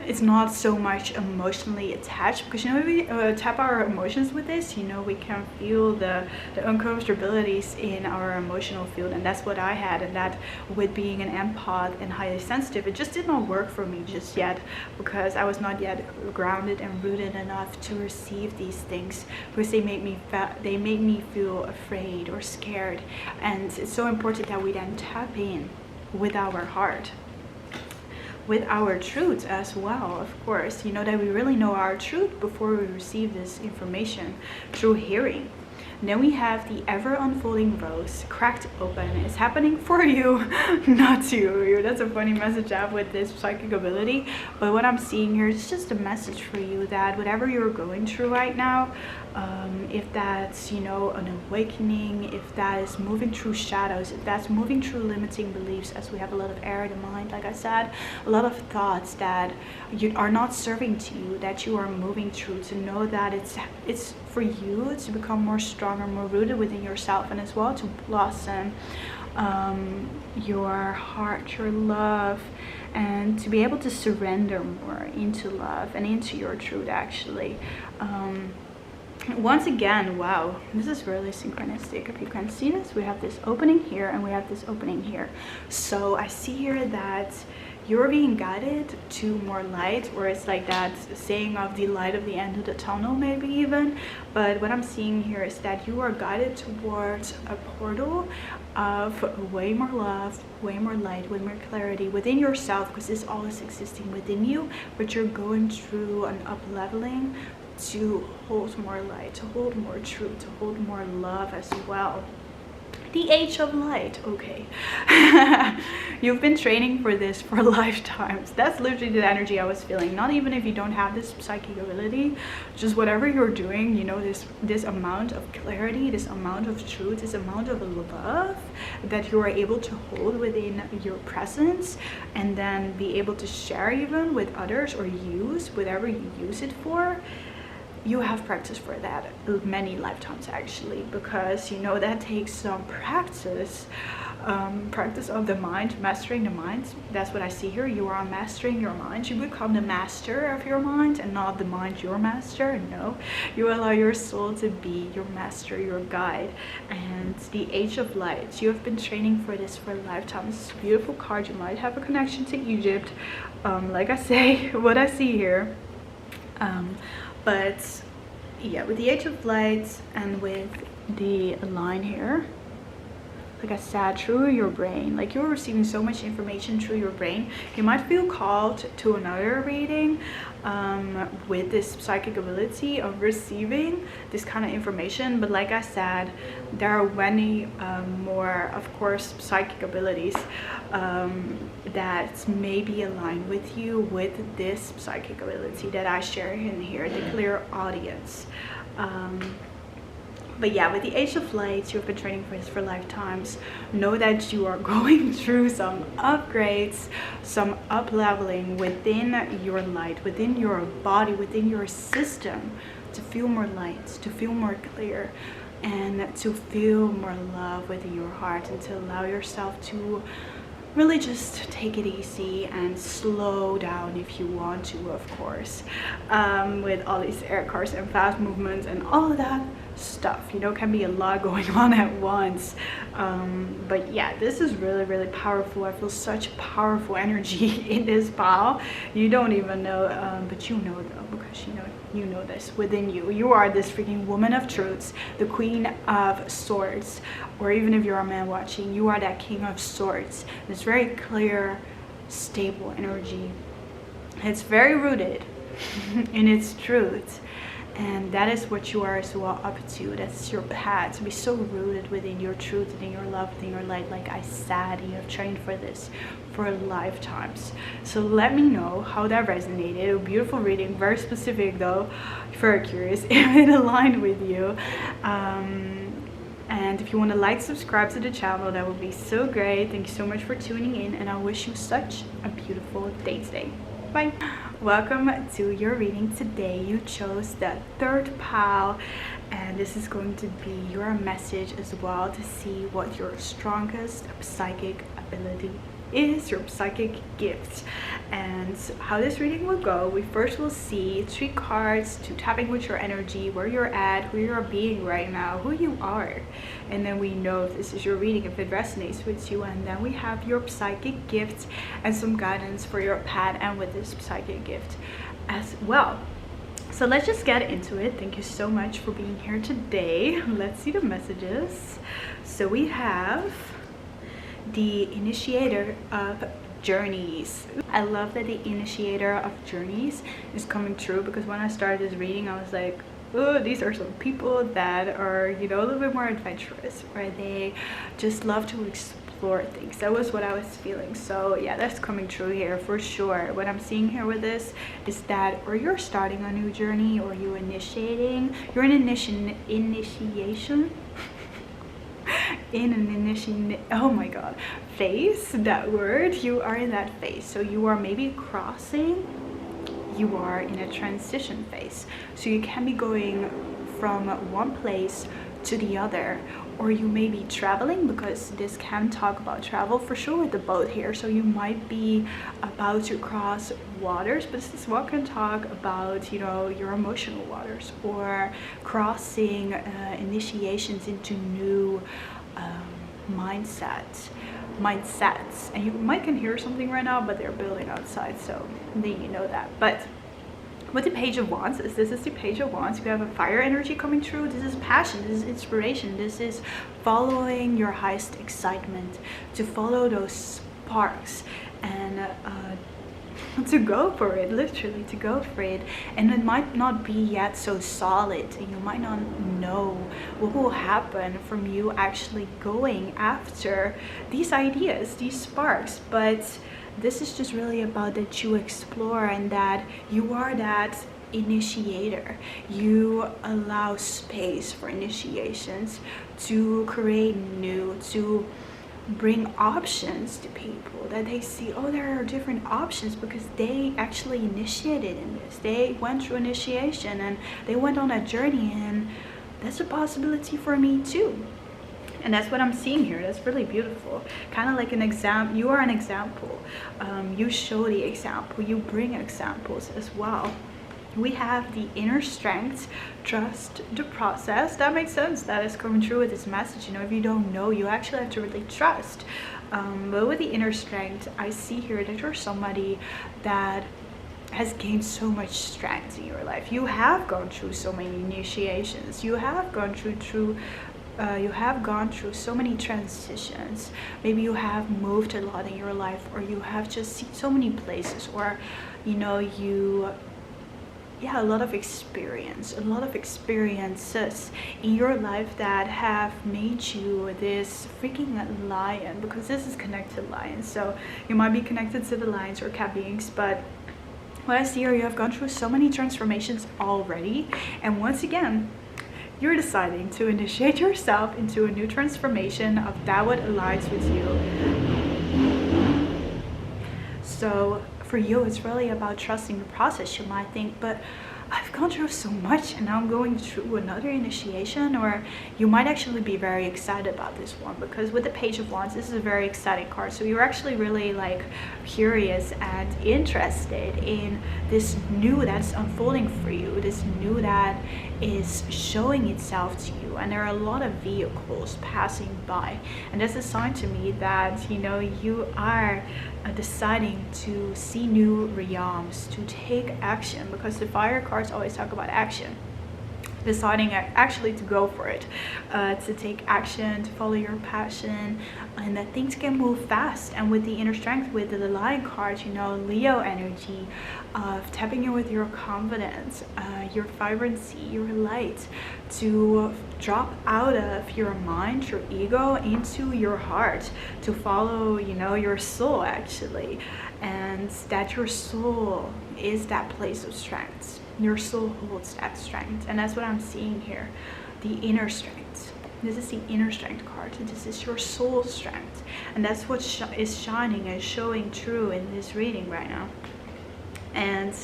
It's not so much emotionally attached, because, you know, we tap our emotions with this, you know, we can feel the uncomfortabilities in our emotional field, and that's what I had. And that, with being an empath and highly sensitive, it just did not work for me just yet, because I was not yet grounded and rooted enough to receive these things, because they made me feel afraid or scared. And it's so important that we then tap in with our heart, with our truth as well, of course, you know, that we really know our truth before we receive this information through hearing. And then we have the ever unfolding rose cracked open. It's happening for you, not to you. That's a funny message I have with this psychic ability, but what I'm seeing here is just a message for you that whatever you're going through right now, if that's, you know, an awakening, if that is moving through shadows, if that's moving through limiting beliefs, as we have a lot of air in the mind, like I said, a lot of thoughts that you are not serving to you, that you are moving through, to know that it's for you to become more stronger, more rooted within yourself, and as well to blossom your heart, your love, and to be able to surrender more into love and into your truth, actually. Once again, wow, this is really synchronistic. If you can see this, we have this opening here and we have this opening here. So I see here that you're being guided to more light, or it's like that saying of the light of the end of the tunnel, maybe even. But what I'm seeing here is that you are guided towards a portal of way more love, way more light, way more clarity within yourself, because this all is existing within you, but you're going through an up leveling to hold more light, to hold more truth, to hold more love as well. The age of light. Okay. You've been training for this for lifetimes. That's literally the energy I was feeling. Not even if you don't have this psychic ability, just whatever you're doing, you know, this amount of clarity, this amount of truth, this amount of love that you are able to hold within your presence, and then be able to share even with others, or use whatever you use it for. You have practiced for that many lifetimes, actually, because, you know, that takes some practice of the mind, mastering the mind. That's what I see here. You are mastering your mind. You become the master of your mind, and not the mind your master. No, you allow your soul to be your master, your guide. And the age of light, you have been training for this for lifetimes. It's a beautiful card. You might have a connection to Egypt, like I say, what I see here. But yeah, with the age of light and with the line here, like I said, through your brain. Like you're receiving so much information through your brain. You might feel called to another reading with this psychic ability of receiving this kind of information, but like I said, there are many more, of course, psychic abilities that may be aligned with you with this psychic ability that I share in here, the clear audience. But yeah, with the Age of Light, you've been training for this for lifetimes. Know that you are going through some upgrades, some up leveling within your light, within your body, within your system, to feel more light, to feel more clear, and to feel more love within your heart, and to allow yourself to really just take it easy and slow down if you want to, of course, with all these air cars and fast movements and all of that stuff, you know, can be a lot going on at once. But yeah, this is really, really powerful. I feel such powerful energy in this pile. You don't even know, but you know though, because you know this within you. You are this freaking woman of truths, the queen of swords, or even if you're a man watching, you are that king of swords. It's very clear, stable energy. It's very rooted in its truth. And that is what you are as well up to. That's your path, to be so rooted within your truth, within your love, within your light. Like I said, you have trained for this for lifetimes. So let me know how that resonated. A beautiful reading, very specific though, very curious if it aligned with you. And if you want to like, subscribe to the channel, that would be so great. Thank you so much for tuning in, and I wish you such a beautiful day today. Bye. Welcome to your reading today. You chose the third pile, and this is going to be your message as well, to see what your strongest psychic ability is, your psychic gift. And how this reading will go, we first will see 3 cards to tapping with your energy, where you're at, who you're being right now, who you are, and then we know if this is your reading, if it resonates with you. And then we have your psychic gift and some guidance for your path and with this psychic gift as well. So let's just get into it. Thank you so much for being here today. Let's see the messages. So we have the initiator of journeys. I love that the initiator of journeys is coming true, because when I started this reading, I was like, oh, these are some people that are, you know, a little bit more adventurous, where they just love to explore things. That was what I was feeling. So yeah, that's coming true here for sure. What I'm seeing here with this is that, or you're starting a new journey, or you're initiating, you're in initiation in an oh my god, phase, that word, you are in that phase. So you are maybe crossing, you are in a transition phase, so you can be going from one place to the other, or you may be traveling, because this can talk about travel for sure with the boat here. So you might be about to cross waters, but this one can talk about, you know, your emotional waters, or crossing initiations into new mindsets. And you might can hear something right now, but they're building outside, so then you know that. But with the Page of Wands, this is the Page of Wands, you have a fire energy coming through. This is passion, this is inspiration, this is following your highest excitement, to follow those sparks and to go for it, literally to go for it. And it might not be yet so solid, and you might not know what will happen from you actually going after these ideas, these sparks, but this is just really about that you explore, and that you are that initiator. You allow space for initiations to create new, to bring options to people, that they see, oh, there are different options, because they actually initiated in this, they went through initiation and they went on a journey, and that's a possibility for me too. And that's what I'm seeing here. That's really beautiful. Kind of like an example. You are an example. You show the example, you bring examples as well. We have the inner strength, trust the process. That makes sense. That is coming true with this message. You know, if you don't know, you actually have to really trust. But with the inner strength, I see here that you're somebody that has gained so much strength in your life. You have gone through so many initiations. You have gone through you have gone through so many transitions. Maybe you have moved a lot in your life, or you have just seen so many places, or you know, a lot of experiences in your life that have made you this freaking lion, because this is connected lion. So you might be connected to the lions or cat beings, but what I see here, you have gone through so many transformations already, and once again you're deciding to initiate yourself into a new transformation of that what aligns with you. So for you, it's really about trusting the process. You might think, but I've gone through so much and now I'm going through another initiation. Or you might actually be very excited about this one, because with the Page of Wands, this is a very exciting card. So you're actually really like curious and interested in this new that's unfolding for you, this new that is showing itself to you. And there are a lot of vehicles passing by, and that's a sign to me that, you know, you are deciding to see new realms, to take action, because the fire cards always talk about action, deciding actually to go for it, to take action, to follow your passion, and that things can move fast. And with the inner strength, with the Lion card, you know, Leo energy of tapping in with your confidence, your vibrancy, your light, to drop out of your mind, your ego, into your heart, to follow, you know, your soul actually. And that your soul is that place of strength. Your soul holds that strength, and that's what I'm seeing here, the inner strength. This is the inner strength card. This is your soul strength, and that's what is shining and showing true in this reading right now. And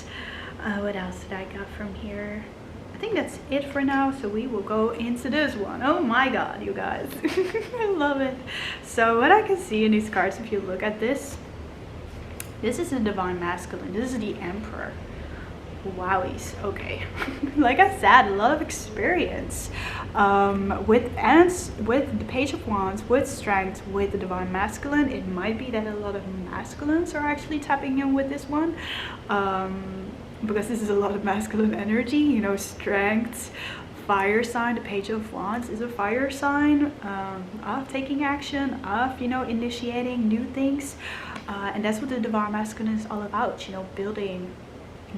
what else did I got from here? I think that's it for now, so we will go into this one. Oh my god, you guys. I love it. So what I can see in these cards, if you look at this is the Divine Masculine. This is the Emperor. Wowies. Okay. Like I said, a lot of experience with the Page of Wands, with strength, with the Divine Masculine. It might be that a lot of masculines are actually tapping in with this one, because this is a lot of masculine energy, you know, strength, fire sign. The Page of Wands is a fire sign, of taking action, of, you know, initiating new things, and that's what the Divine Masculine is all about, you know, building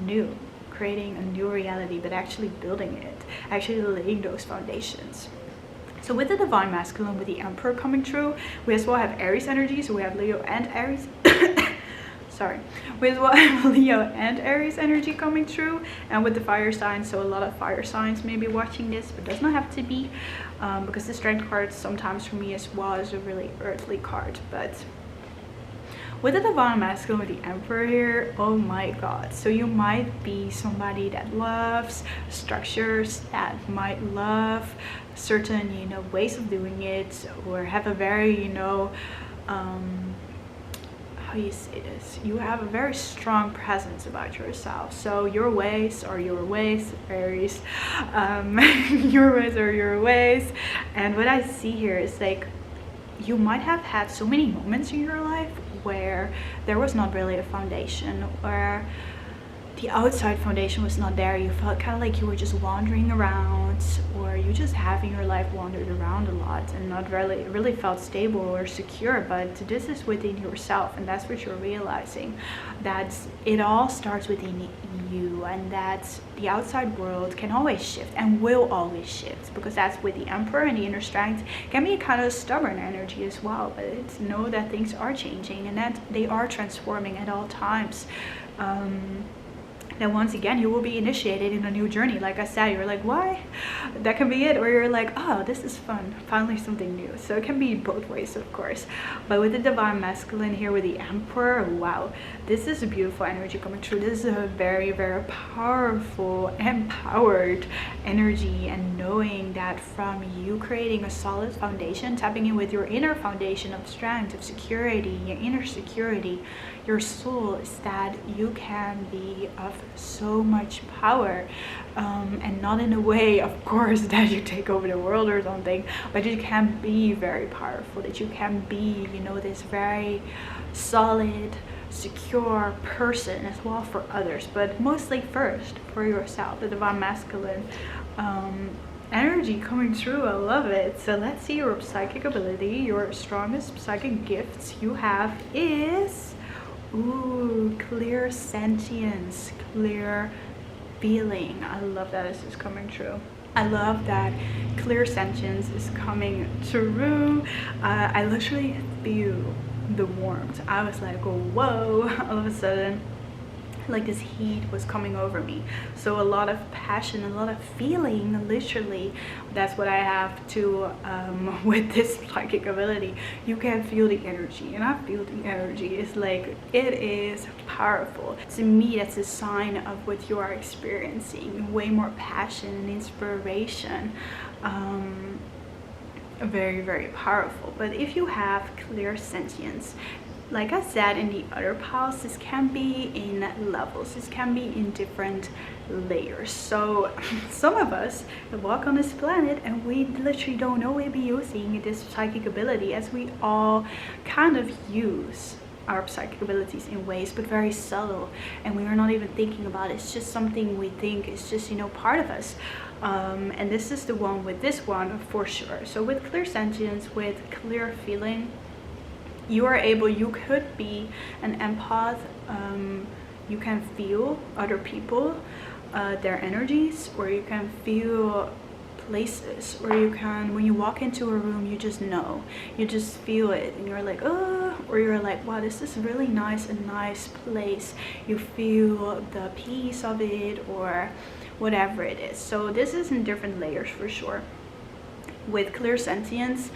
new, creating a new reality, but actually building it, actually laying those foundations. So with the Divine Masculine, with the Emperor coming through, we as well have Aries energy. So we have Leo and Aries. Sorry, we as well have Leo and Aries energy coming through, and with the fire signs. So a lot of fire signs may be watching this, but does not have to be, because the strength card sometimes for me as well is a really earthly card. But with the Divine Masculine, with the Emperor here, oh my god. So you might be somebody that loves structures, that might love certain, you know, ways of doing it, or have a very, you know, how you say this, you have a very strong presence about yourself. So your ways are your ways, Aries. Your ways are your ways. And what I see here is like, you might have had so many moments in your life where there was not really a foundation, where the outside foundation was not there. You felt kind of like you were just wandering around, or you just having your life wandered around a lot and not really felt stable or secure. But this is within yourself, and that's what you're realizing, that it all starts within you, and that the outside world can always shift and will always shift, because that's with the Emperor. And the inner strength can be a kind of stubborn energy as well, but it's know that things are changing and that they are transforming at all times. Then once again, you will be initiated in a new journey. Like I said, you're like, why? That can be it. Or you're like, oh, this is fun, finally something new. So it can be both ways, of course. But with the Divine Masculine here, with the Emperor, wow, this is a beautiful energy coming through. This is a very, very powerful, empowered energy. And knowing that from you creating a solid foundation, tapping in with your inner foundation of strength, of security, your inner security, your soul, is that you can be of so much power, and not in a way, of course, that you take over the world or something, but you can be very powerful, that you can be, you know, this very solid, secure person as well for others, but mostly first for yourself, the Divine Masculine. energy coming through. I love it. So let's see your psychic ability. Your strongest psychic gifts you have is, ooh, clear sentience, clear feeling. I love that this is coming true. I love that clear sentience is coming through. I literally feel the warmth. I was like, whoa, all of a sudden, like this heat was coming over me. So a lot of passion, a lot of feeling, literally. That's what I have to with this psychic ability. You can feel the energy, and I feel the energy. It's like, it is powerful. To me, that's a sign of what you are experiencing. Way more passion and inspiration. Very, very powerful. But if you have clear sentience, like I said in the other piles, this can be in levels, this can be in different layers. So some of us walk on this planet and we literally don't know we'll be using this psychic ability, as we all kind of use our psychic abilities in ways, but very subtle, and we are not even thinking about it. It's just something we think is just, you know, part of us. And this is the one with this one for sure. So with clear sentience, with clear feeling, you are able, you could be an empath. You can feel other people, their energies, or you can feel places, or you can, when you walk into a room, you just know, you just feel it, and you're like, oh, or you're like, wow, this is really nice, a nice place. You feel the peace of it, or whatever it is. So this is in different layers for sure. With clear sentience,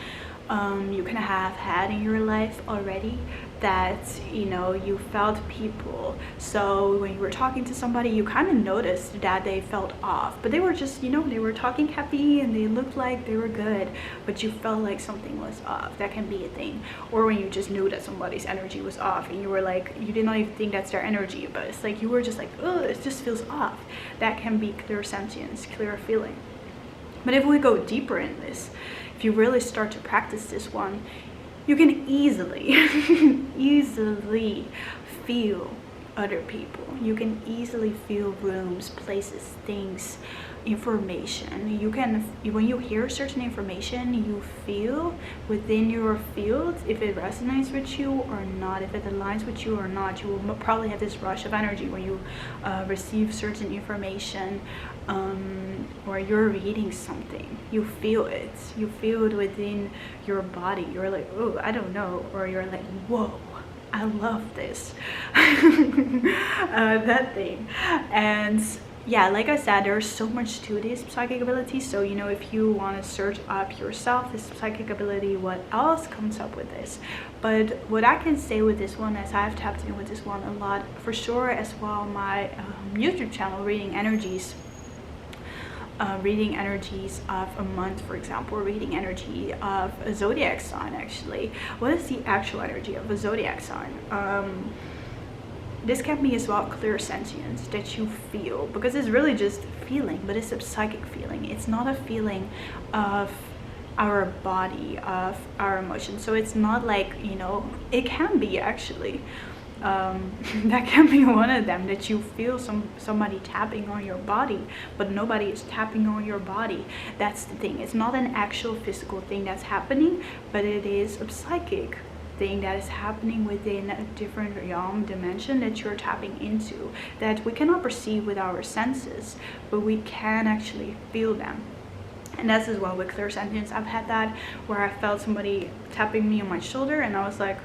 you can have had in your life already that, you know, you felt people. So when you were talking to somebody, you kind of noticed that they felt off, but they were just, you know, they were talking happy and they looked like they were good, but you felt like something was off. That can be a thing. Or when you just knew that somebody's energy was off and you were like, you did not even think that's their energy, but it's like you were just like, oh, it just feels off. That can be clear sentience, clear feeling. But if we go deeper in this, if you really start to practice this one, you can easily feel other people. You can easily feel rooms, places, things, information. You can, when you hear certain information, you feel within your field if it resonates with you or not, if it aligns with you or not. You will probably have this rush of energy when you receive certain information, or you're reading something. You feel it. You feel it within your body. You're like, oh, I don't know. Or you're like, whoa, I love this. That thing. And yeah, like I said, there's so much to this psychic ability. So, you know, if you want to search up yourself this psychic ability, what else comes up with this. But what I can say with this one, as I've tapped in with this one a lot for sure, as well, my YouTube channel, reading energies of a month, for example, reading energy of a zodiac sign. Actually, what is the actual energy of a zodiac sign? This can be as well clear sentience that you feel, because it's really just feeling, but it's a psychic feeling. It's not a feeling of our body, of our emotions. So it's not like, you know, it can be actually, that can be one of them, that you feel somebody tapping on your body, but nobody is tapping on your body. That's the thing. It's not an actual physical thing that's happening, but it is a psychic thing that is happening within a different realm, dimension that you're tapping into, that we cannot perceive with our senses, but we can actually feel them. And that's as well with clear sentience. I've had that where I felt somebody tapping me on my shoulder and I was like,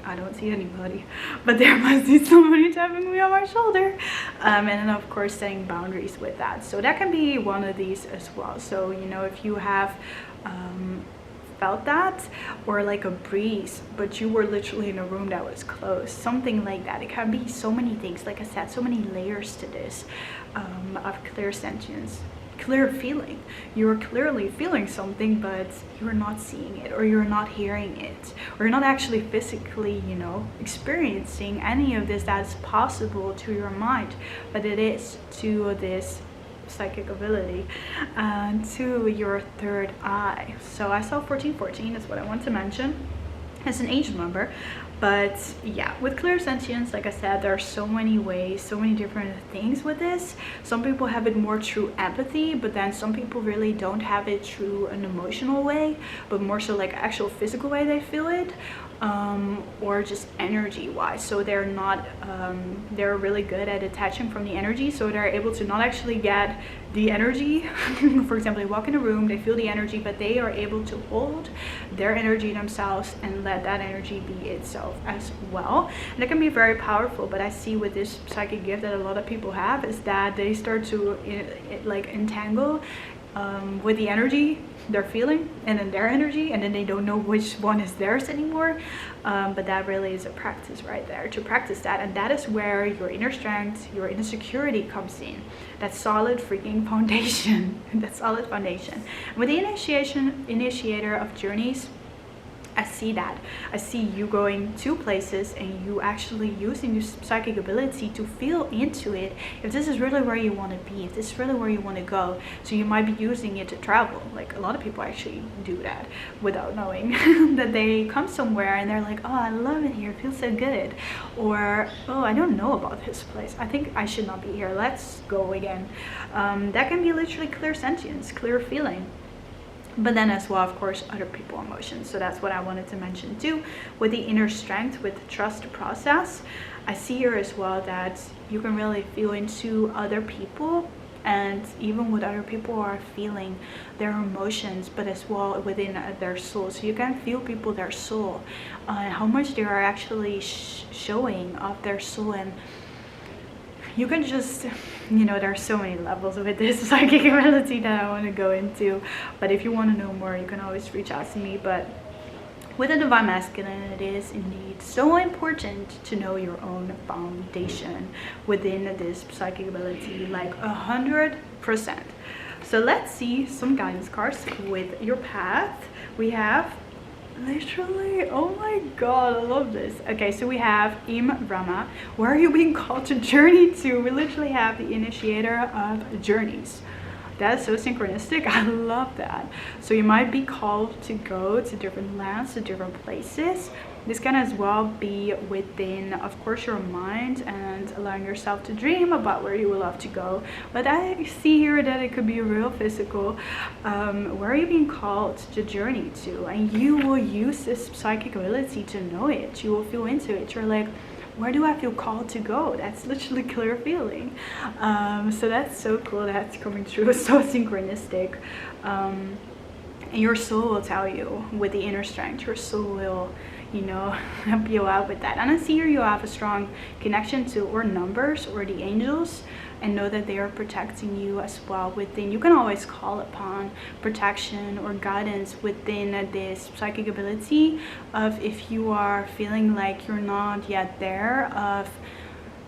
I don't see anybody, but there must be somebody tapping me on my shoulder. And then of course setting boundaries with that. So that can be one of these as well. So, you know, if you have felt that, or like a breeze, but you were literally in a room that was closed, something like that. It can be so many things. Like I said, so many layers to this of clear sentience. Clear feeling. You're clearly feeling something, but you're not seeing it, or you're not hearing it, or you're not actually physically, you know, experiencing any of this that's possible to your mind, but it is to this psychic ability, to your third eye. So I saw 1414, that's what I want to mention. It's an angel number, But yeah, with clairsentience, like I said, there are so many ways, so many different things with this. Some people have it more through empathy, but then some people really don't have it through an emotional way, but more so like actual physical way they feel it, or just energy wise. So they're not they're really good at detaching from the energy, so they're able to not actually get the energy. For example, they walk in a room, they feel the energy, but they are able to hold their energy themselves and let that energy be itself as well. And it can be very powerful. But I see with this psychic gift that a lot of people have is that they start to like entangle with the energy they're feeling and then their energy, and then they don't know which one is theirs anymore. But that really is a practice right there, to practice that. And that is where your inner strength, your inner security comes in. That solid freaking foundation. That solid foundation. With the initiator of journeys, I see that. I see you going to places and you actually using your psychic ability to feel into it, if this is really where you want to be, if this is really where you want to go. So you might be using it to travel. Like a lot of people actually do that without knowing that they come somewhere and they're like, oh, I love it here, it feels so good. Or, oh, I don't know about this place, I think I should not be here, let's go again. That can be literally clairsentience, clear feeling. But then as well, of course, other people emotions. So that's what I wanted to mention too. With the inner strength, with the trust process, I see here as well that you can really feel into other people, and even what other people are feeling, their emotions, but as well within their soul. So you can feel people, their soul, how much they are actually showing of their soul. And you can just, you know, there are so many levels with this psychic ability that I want to go into, but if you want to know more, you can always reach out to me. But with the divine masculine, it is indeed so important to know your own foundation within this psychic ability, like 100%. So let's see some guidance cards with your path. We have literally, oh my god, I love this. Okay, so we have Im Brahma, where are you being called to journey to? We literally have the initiator of journeys. That's so synchronistic. I love that. So you might be called to go to different lands, to different places. This can as well be within, of course, your mind and allowing yourself to dream about where you would love to go. But I see here that it could be real physical. Where are you being called to journey to? And you will use this psychic ability to know it. You will feel into it. You're like, where do I feel called to go? That's literally clear feeling. So that's so cool. That's coming true. So synchronistic. And your soul will tell you with the inner strength. Your soul will, you know, help you out with that. And I see here you have a strong connection to or numbers or the angels, and know that they are protecting you as well within. You can always call upon protection or guidance within this psychic ability of, if you are feeling like you're not yet there, of,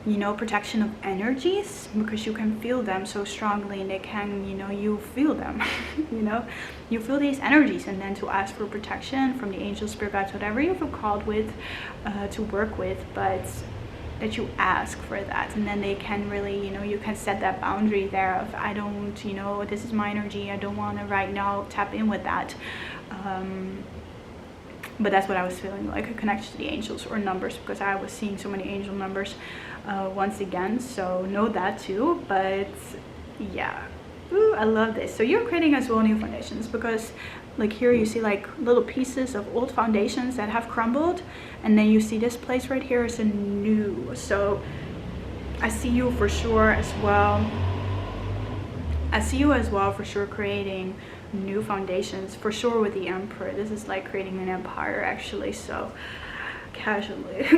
you know, protection of energies, because you can feel them so strongly, and they can, you know, you feel them. You know, you feel these energies, and then to ask for protection from the angels, spirit guides, whatever you feel called with to work with, but that you ask for that, and then they can really, you know, you can set that boundary there of, I don't, you know, this is my energy, I don't want to right now tap in with that. But that's what I was feeling, like a connection to the angels or numbers, because I was seeing so many angel numbers once again. So know that too. But yeah, ooh, I love this. So you're creating as well new foundations, because like here you see like little pieces of old foundations that have crumbled, and then you see this place right here is a new. So I see you for sure as well. I see you as well for sure creating new foundations for sure with the Emperor. This is like creating an empire actually, so casually.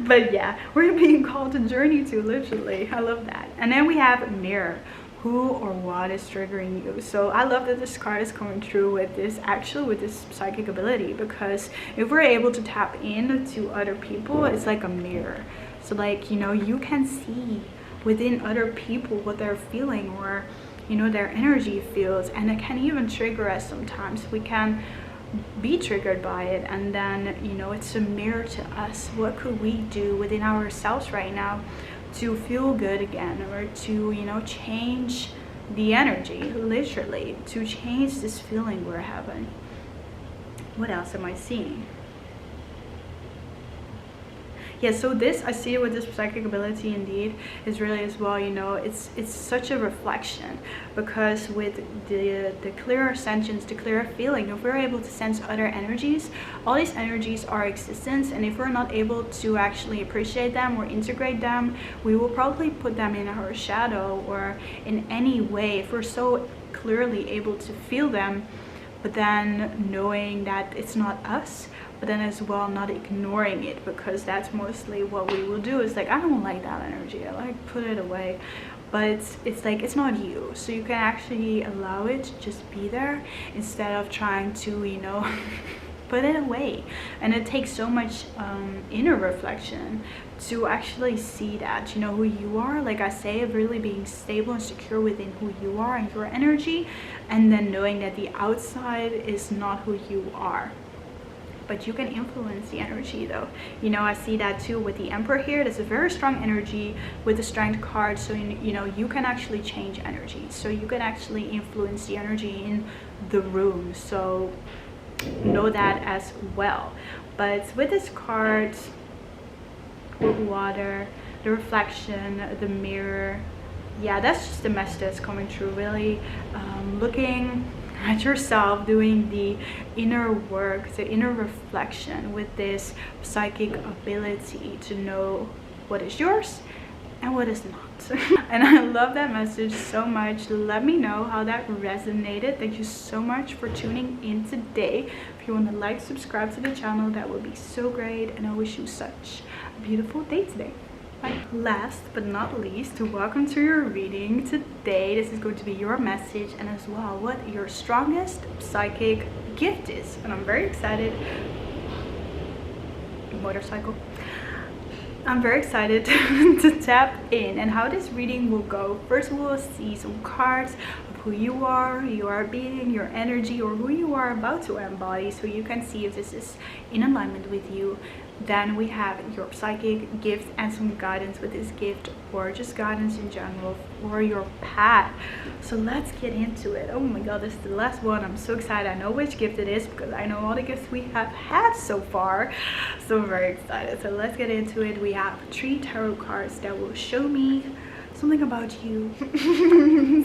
But yeah, we're being called to journey to, literally. I love that. And then we have Mirror. Who or what is triggering you? So I love that this card is coming through with this, actually with this psychic ability, because if we're able to tap into other people, it's like a mirror. So like, you know, you can see within other people what they're feeling, or, you know, their energy fields, and it can even trigger us sometimes. We can be triggered by it, and then, you know, it's a mirror to us. What could we do within ourselves right now to feel good again, or to, you know, change the energy, literally to change this feeling we're having? What else am I seeing? Yeah, so this, I see it with this psychic ability indeed, is really as well, you know, it's such a reflection, because with the clearer sentience, the clearer feeling, if we're able to sense other energies, all these energies are existence, and if we're not able to actually appreciate them or integrate them, we will probably put them in our shadow, or in any way, if we're so clearly able to feel them, but then knowing that it's not us, but then as well not ignoring it, because that's mostly what we will do. Is like, I don't like that energy, I like put it away, but it's like, it's not you, so you can actually allow it to just be there instead of trying to, you know, put it away. And it takes so much inner reflection to actually see that, you know, who you are, like I say, of really being stable and secure within who you are and your energy, and then knowing that the outside is not who you are, but you can influence the energy though. You know, I see that too with the Emperor here. There's a very strong energy with the Strength card, so you know, you can actually change energy, so you can actually influence the energy in the room, so know that as well. But with this card, with water, the reflection, the mirror, yeah, that's just the message that's coming through, really. Looking at yourself, doing the inner work, the inner reflection with this psychic ability to know what is yours and what is not. And I love that message so much. Let me know how that resonated. Thank you so much for tuning in today. If you want to like, subscribe to the channel, that would be so great, and I wish you such a beautiful day today. Bye. Last but not least, welcome to your reading today. This is going to be your message, and as well what your strongest psychic gift is, and I'm very excited. Motorcycle. I'm very excited to tap in and how this reading will go. First, we will see some cards of who you are, your being, your energy, or who you are about to embody, so you can see if this is in alignment with you. Then we have your psychic gift and some guidance with this gift, or just guidance in general for your path. So let's get into it. Oh my god, this is the last one. I'm so excited. I know which gift it is because I know all the gifts we have had so far, so I'm very excited. So let's get into it. We have 3 tarot cards that will show me something about you.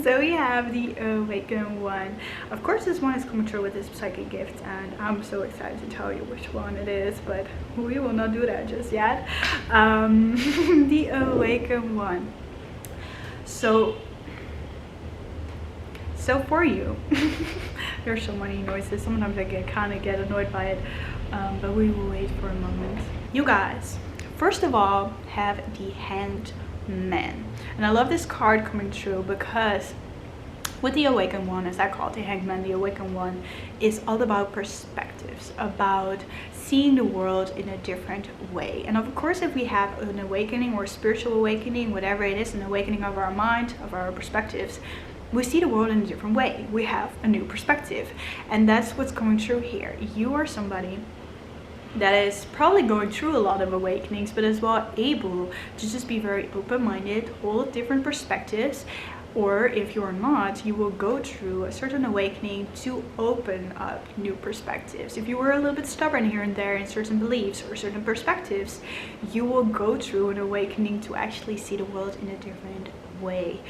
So we have the Awakened one. Of course, this one is coming through with this psychic gift, and I'm so excited to tell you which one it is, but we will not do that just yet. The Awakened one. So for you, there's so many noises. Sometimes I kind of get annoyed by it, but we will wait for a moment. You guys, first of all, have the Hanged Man, and I love this card coming through because with the Awakened one, as I call it, the Hanged Man, the Awakened one is all about perspectives, about seeing the world in a different way. And of course, if we have an awakening or spiritual awakening, whatever it is, an awakening of our mind, of our perspectives, we see the world in a different way. We have a new perspective, and that's what's coming through here. You are somebody that is probably going through a lot of awakenings, but as well able to just be very open-minded, hold different perspectives, or if you're not, you will go through a certain awakening to open up new perspectives. If you were a little bit stubborn here and there in certain beliefs or certain perspectives, you will go through an awakening to actually see the world in a different way.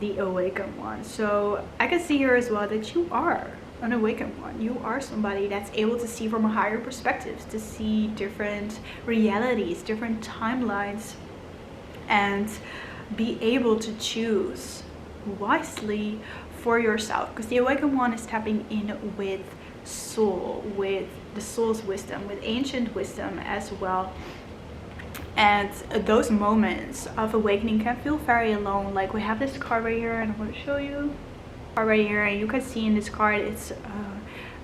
The Awakened one. So I can see here as well that you are an awakened one. You are somebody that's able to see from a higher perspective, to see different realities, different timelines, and be able to choose wisely for yourself, because the Awakened one is tapping in with soul, with the soul's wisdom, with ancient wisdom as well. And those moments of awakening can feel very alone. Like we have this card right here, and I'm going to show you right here, and you can see in this card it's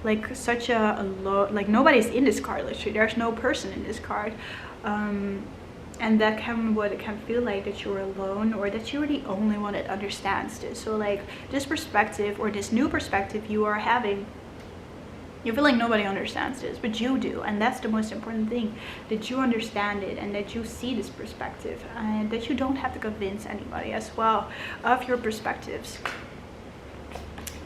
like such a low, like nobody's in this card, literally there's no person in this card, and that can, what it can feel like, that you're alone, or that you're the only one that understands this. So like this perspective, or this new perspective you are having, you feel like nobody understands this, but you do, and that's the most important thing, that you understand it and that you see this perspective, and that you don't have to convince anybody as well of your perspectives.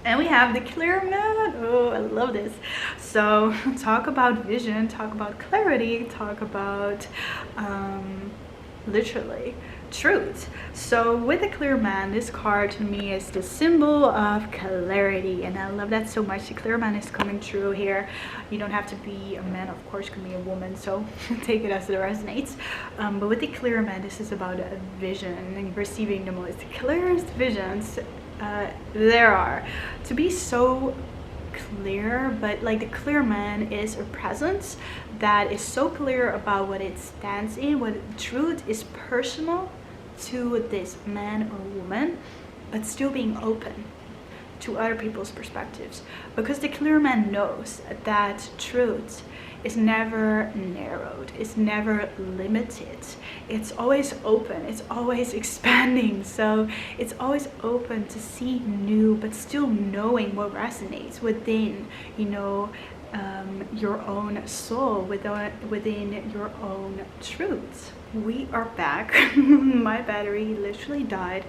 And we have the clear man. Oh, I love this. So talk about vision, talk about clarity, talk about literally truth. So with the clear man, this card to me is the symbol of clarity, and I love that so much. The clear man is coming true here. You don't have to be a man, of course, you can be a woman, so take it as it resonates. But with the clear man, this is about a vision and receiving the most clearest visions there are, to be so clear. But like the clear man is a presence that is so clear about what it stands in, what truth is personal to this man or woman, but still being open to other people's perspectives, because the clear man knows that truth is never narrowed, it's never limited, it's always open, it's always expanding. So it's always open to see new, but still knowing what resonates within, you know, your own soul, within your own truths. We are back. My battery literally died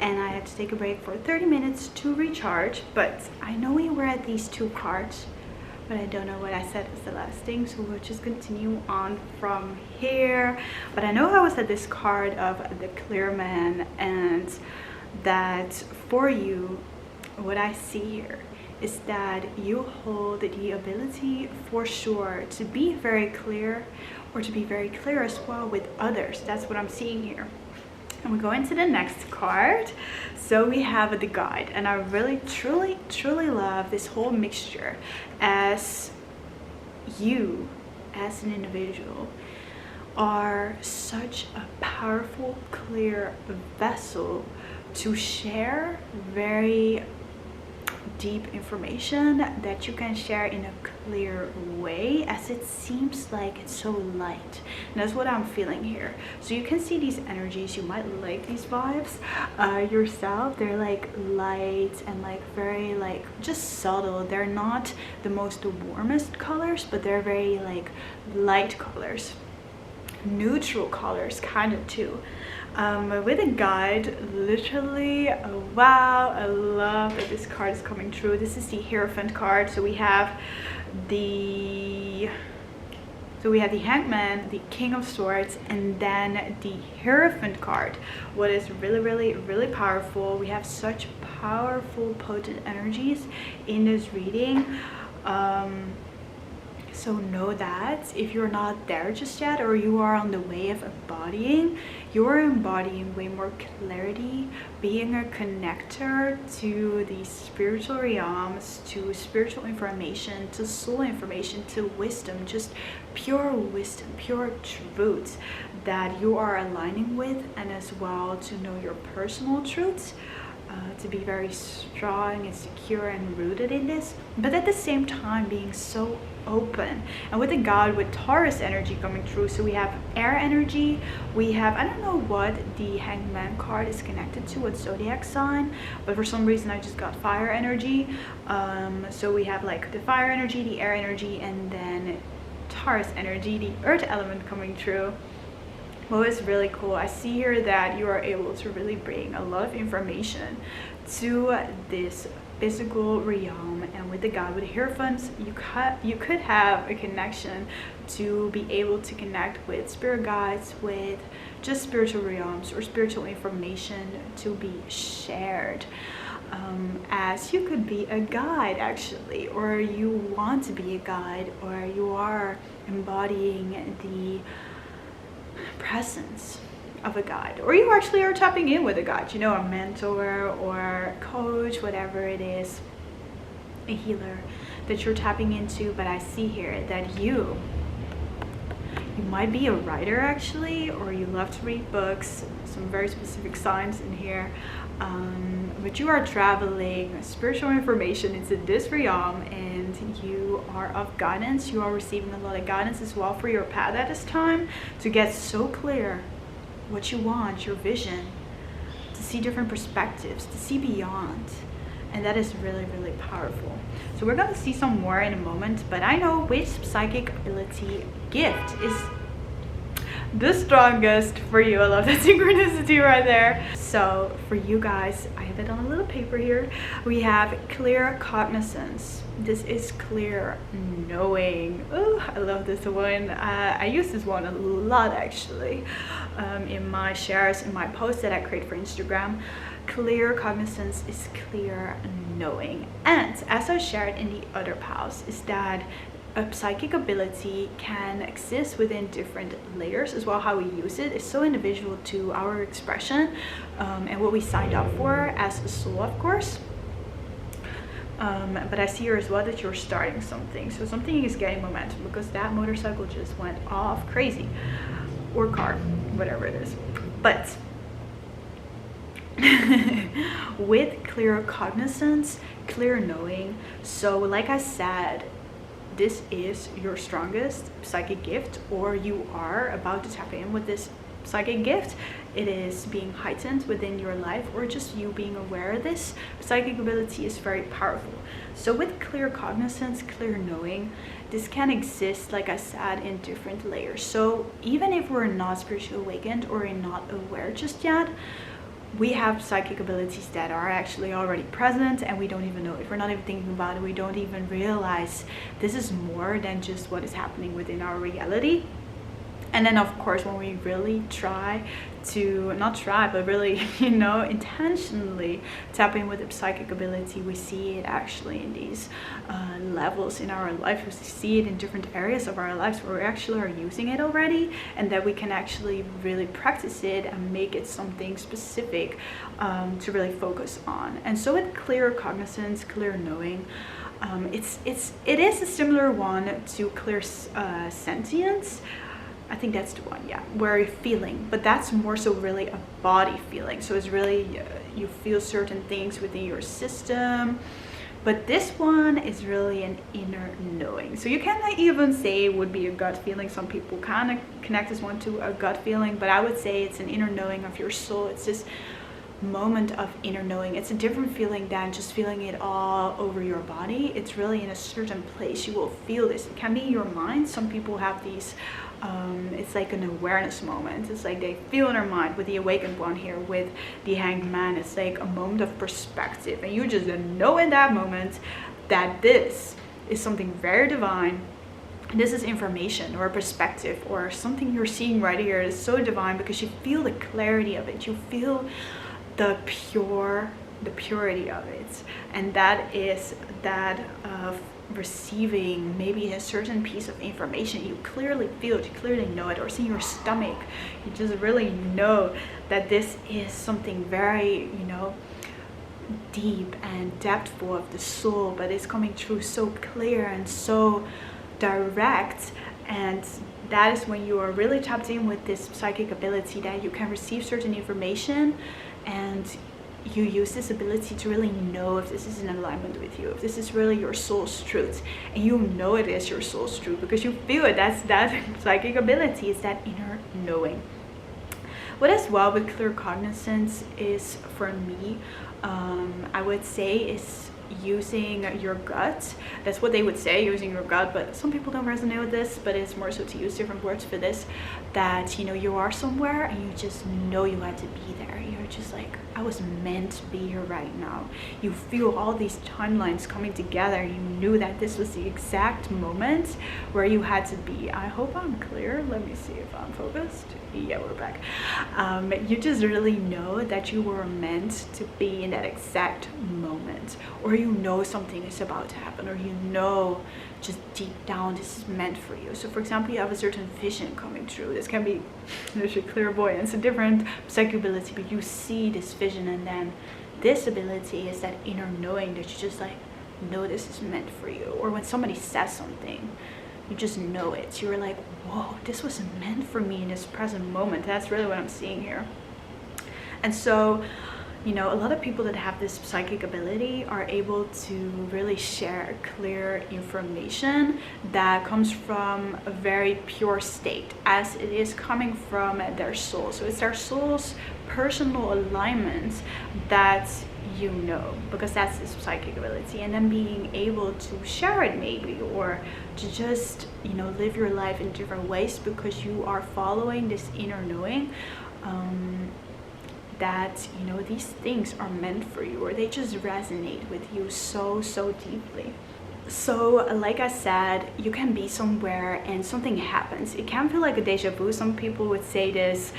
and I had to take a break for 30 minutes to recharge, but I know we were at these two cards, but I don't know what I said was the last thing, so we'll just continue on from here. But I know I was at this card of the clear man, and that for you, what I see here is that you hold the ability for sure to be very clear, or to be very clear as well with others. That's what I'm seeing here. And we go into the next card. So we have the guide, and I really truly love this whole mixture, as you as an individual are such a powerful, clear vessel to share very deep information that you can share in a clear way, as it seems like it's so light. And that's what I'm feeling here. So you can see these energies, you might like these vibes yourself. They're like light and like very like just subtle. They're not the most warmest colors, but they're very like light colors, neutral colors kind of too. With a guide, literally, wow, I love that this card is coming true. This is the Hierophant card. So we have the Hangman, the King of Swords, and then the Hierophant card. What is really powerful, we have such powerful, potent energies in this reading. So know that if you're not there just yet, or you are on the way of embodying, you're embodying way more clarity, being a connector to the spiritual realms, to spiritual information, to soul information, to wisdom, just pure wisdom, pure truths that you are aligning with, and as well to know your personal truths. To be very strong and secure and rooted in this, but at the same time being so open. And with the God, with Taurus energy coming through, so we have air energy, we have, I don't know what the Hangman card is connected to, what zodiac sign, but for some reason I just got fire energy. So we have like the fire energy, the air energy, and then Taurus energy, the earth element coming through. What is really cool, I see here that you are able to really bring a lot of information to this physical realm. And with the God, with the Hierophants, you could have a connection to be able to connect with spirit guides, with just spiritual realms or spiritual information to be shared. As you could be a guide actually, or you want to be a guide, or you are embodying the presence of a guide, or you actually are tapping in with a guide, you know, a mentor or coach, whatever it is, a healer that you're tapping into. But I see here that you might be a writer actually, or you love to read books, some very specific signs in here, but you are traveling spiritual information into this realm, and you are of guidance. You are receiving a lot of guidance as well for your path at this time, to get so clear what you want, your vision, to see different perspectives, to see beyond. And that is really powerful. So we're going to see some more in a moment, but I know with psychic ability gift is the strongest for you. I love that synchronicity right there. So for you guys, I have it on a little paper here. We have clear cognizance. This is clear knowing. Oh, I love this one. I use this one a lot actually, in my shares, in my posts that I create for Instagram. Clear cognizance is clear knowing. And as I shared in the other post, is that a psychic ability can exist within different layers as well. How we use it is so individual to our expression, and what we signed up for as a soul, of course. But I see here as well that you're starting something, so something is getting momentum, because that motorcycle just went off crazy, or car, whatever it is. But with clear cognizance, clear knowing, so like I said, this is your strongest psychic gift, or you are about to tap in with this psychic gift. It is being heightened within your life, or just you being aware of this psychic ability is very powerful. So with clear cognizance, clear knowing, this can exist, like I said, in different layers. So even if we're not spiritually awakened or not aware just yet, we have psychic abilities that are actually already present, and we don't even know it. We're not even thinking about it. We don't even realize this is more than just what is happening within our reality. And then of course, when we really try to, not try, but really, you know, intentionally tap in with the psychic ability, we see it actually in these levels in our life. We see it in different areas of our lives where we actually are using it already, and that we can actually really practice it and make it something specific to really focus on. And so with clear cognizance, clear knowing, it is a similar one to clear sentience. I think that's the one, yeah, where you're feeling, but that's more so really a body feeling. So it's really, you feel certain things within your system, but this one is really an inner knowing. So you cannot even say it would be a gut feeling. Some people kind of connect this one to a gut feeling, but I would say it's an inner knowing of your soul. It's this moment of inner knowing. It's a different feeling than just feeling it all over your body. It's really in a certain place you will feel this. It can be your mind. Some people have these it's like an awareness moment. It's like they feel in their mind. With the awakened one here, with the hanged man, it's like a moment of perspective, and you just know in that moment that this is something very divine. This is information or perspective or something you're seeing right here is so divine, because you feel the clarity of it. You feel the purity of it, and that is that of receiving maybe a certain piece of information. You clearly feel it, you clearly know it, or it's in your stomach. You just really know that this is something very, you know, deep and depthful of the soul, but it's coming through so clear and so direct. And that is when you are really tapped in with this psychic ability, that you can receive certain information, and you use this ability to really know if this is in alignment with you, if this is really your soul's truth. And you know it is your soul's truth because you feel it. That's that psychic ability, is that inner knowing. What as well with clear cognizance is, for me, I would say, is using your gut. That's what they would say, using your gut, but some people don't resonate with this, but it's more so to use different words for this, that, you know, you are somewhere and you just know you had to be there. You're just like, I was meant to be here right now. You feel all these timelines coming together. You knew that this was the exact moment where you had to be. I hope I'm clear. Let me see if I'm focused. Yeah, we're back. You just really know that you were meant to be in that exact moment, or you know something is about to happen, or you know just deep down this is meant for you. So for example, you have a certain vision coming through. This can be, there's a clairvoyance, a different psychic ability, but you see this vision, and then this ability is that inner knowing that you just like know this is meant for you. Or when somebody says something, you just know it. You're like, whoa, this was meant for me in this present moment. That's really what I'm seeing here. And so You know, a lot of people that have this psychic ability are able to really share clear information that comes from a very pure state, as it is coming from their soul. So it's their soul's personal alignment that you know, because that's this psychic ability. And then being able to share it maybe, or to just, you know, live your life in different ways because you are following this inner knowing, that, you know, these things are meant for you, or they just resonate with you so deeply. So like I said, you can be somewhere and something happens. It can feel like a deja vu. Some people would say this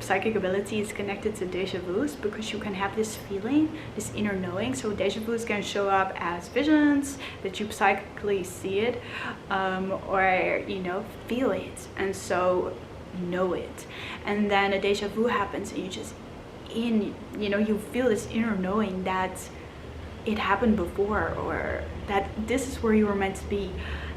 psychic ability is connected to deja vus, because you can have this feeling, this inner knowing. So deja vus can show up as visions that you psychically see it, or, you know, feel it, and so know it. And then a deja vu happens, and you just you feel this inner knowing that it happened before, or that this is where you were meant to be.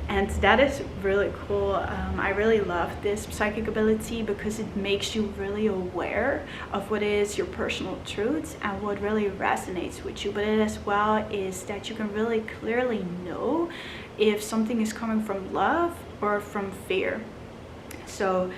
And that is really cool. I really love this psychic ability because it makes you really aware of what is your personal truths and what really resonates with you. But it as well is that you can really clearly know if something is coming from love or from fear. So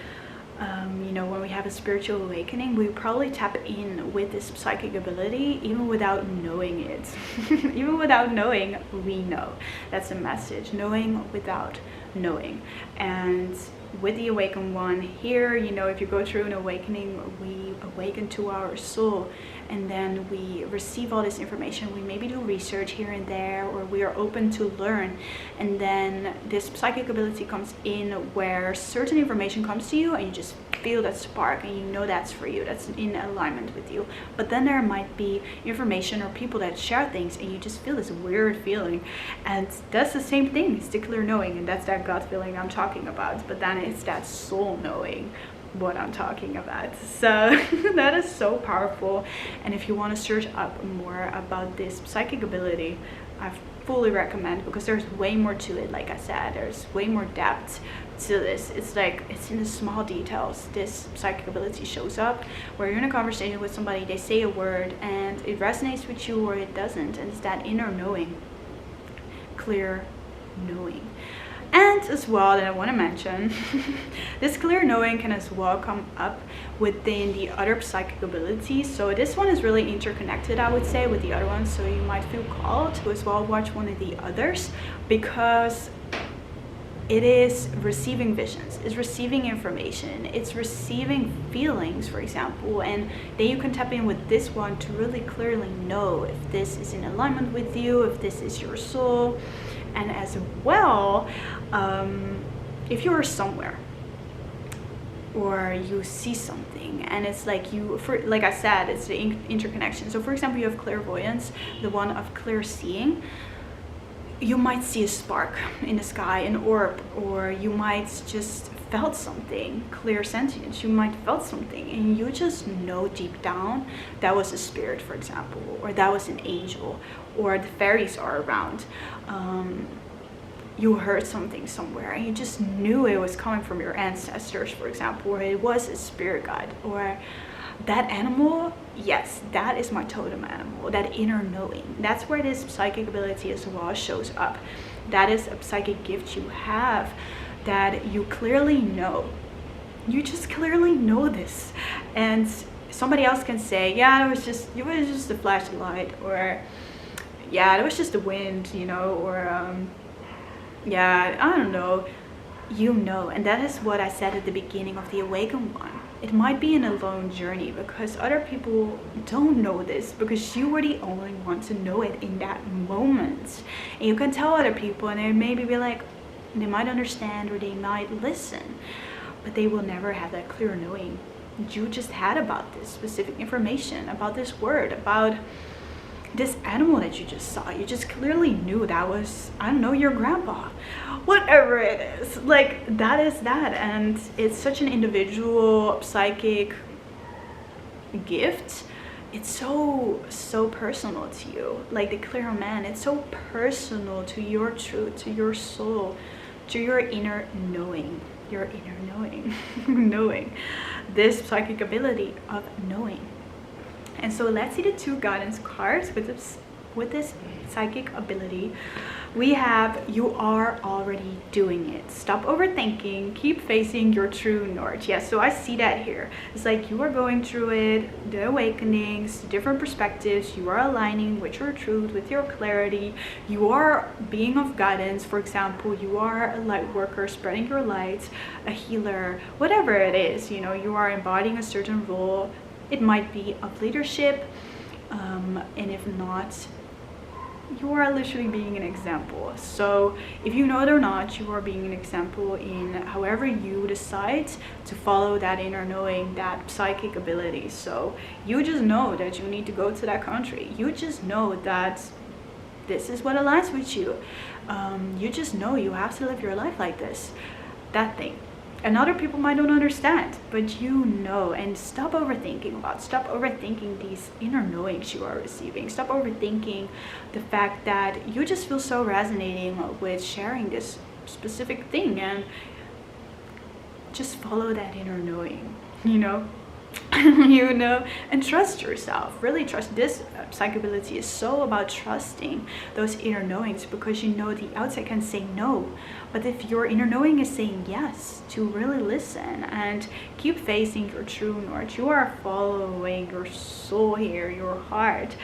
you know, when we have a spiritual awakening, we probably tap in with this psychic ability even without knowing it. Even without knowing, we know. That's a message, knowing without knowing. And with the awakened one here, you know, if you go through an awakening, we awaken to our soul, and then we receive all this information. We maybe do research here and there, or we are open to learn, and then this psychic ability comes in where certain information comes to you and you just feel that spark, and you know that's for you, that's in alignment with you. But then there might be information or people that share things, and you just feel this weird feeling, and that's the same thing. It's the clear knowing, and that's that gut feeling I'm talking about. But then it's that soul knowing what I'm talking about. So that is so powerful. And if you want to search up more about this psychic ability, I fully recommend, because there's way more to it. Like I said, there's way more depth to this. It's like, it's in the small details this psychic ability shows up, where you're in a conversation with somebody, they say a word and it resonates with you or it doesn't, and it's that inner knowing, clear knowing. And as well, that I want to mention, this clear knowing can as well come up within the other psychic abilities. So this one is really interconnected, I would say, with the other one. So you might feel called to as well watch one of the others, because it is receiving visions, it's receiving information, it's receiving feelings, for example. And then you can tap in with this one to really clearly know if this is in alignment with you, if this is your soul. And as well, if you are somewhere or you see something and it's like like I said, it's the interconnection. So for example, you have clairvoyance, the one of clear seeing. You might see a spark in the sky, an orb, or you might just felt something, clear sentience. You might felt something and you just know deep down that was a spirit, for example, or that was an angel, or the fairies are around. You heard something somewhere and you just knew it was coming from your ancestors, for example, or it was a spirit guide, or that animal. Yes, that is my totem animal, that inner knowing. That's where this psychic ability as well shows up. That is a psychic gift you have, that you clearly know. You just clearly know this, and somebody else can say, yeah, it was just a flashlight, or yeah, it was just the wind, you know, or yeah, I don't know. You know. And that is what I said at the beginning of the awakened one. It might be an alone journey because other people don't know this, because you were the only one to know it in that moment. And you can tell other people and they maybe be like, they might understand or they might listen, but they will never have that clear knowing you just had about this specific information, about this word, about this animal that you just saw. You just clearly knew that was, I don't know, your grandpa, whatever it is. Like, that is that. And it's such an individual psychic gift. It's so personal to you. Like the clear man, it's so personal to your truth, to your soul, to your inner knowing, knowing this psychic ability of knowing. And so let's see the 2 guidance cards with this psychic ability. We have, you are already doing it. Stop overthinking, keep facing your true north. Yes, so I see that here. It's like you are going through it, the awakenings, different perspectives. You are aligning with your truth, with your clarity. You are being of guidance. For example, you are a light worker, spreading your light, a healer, whatever it is. You know, you are embodying a certain role. It might be of leadership, and if not, you are literally being an example. So if you know it or not, you are being an example in however you decide to follow that inner knowing, that psychic ability. So you just know that you need to go to that country. You just know that this is what aligns with you. You just know you have to live your life like this, that thing. And other people might not understand, but you know. And stop overthinking these inner knowings you are receiving. Stop overthinking the fact that you just feel so resonating with sharing this specific thing, and just follow that inner knowing, you know. You know, and trust yourself. Really trust. This psychic ability is so about trusting those inner knowings, because you know the outside can say no, but if your inner knowing is saying yes, to really listen and keep facing your true north. You are following your soul here, your heart.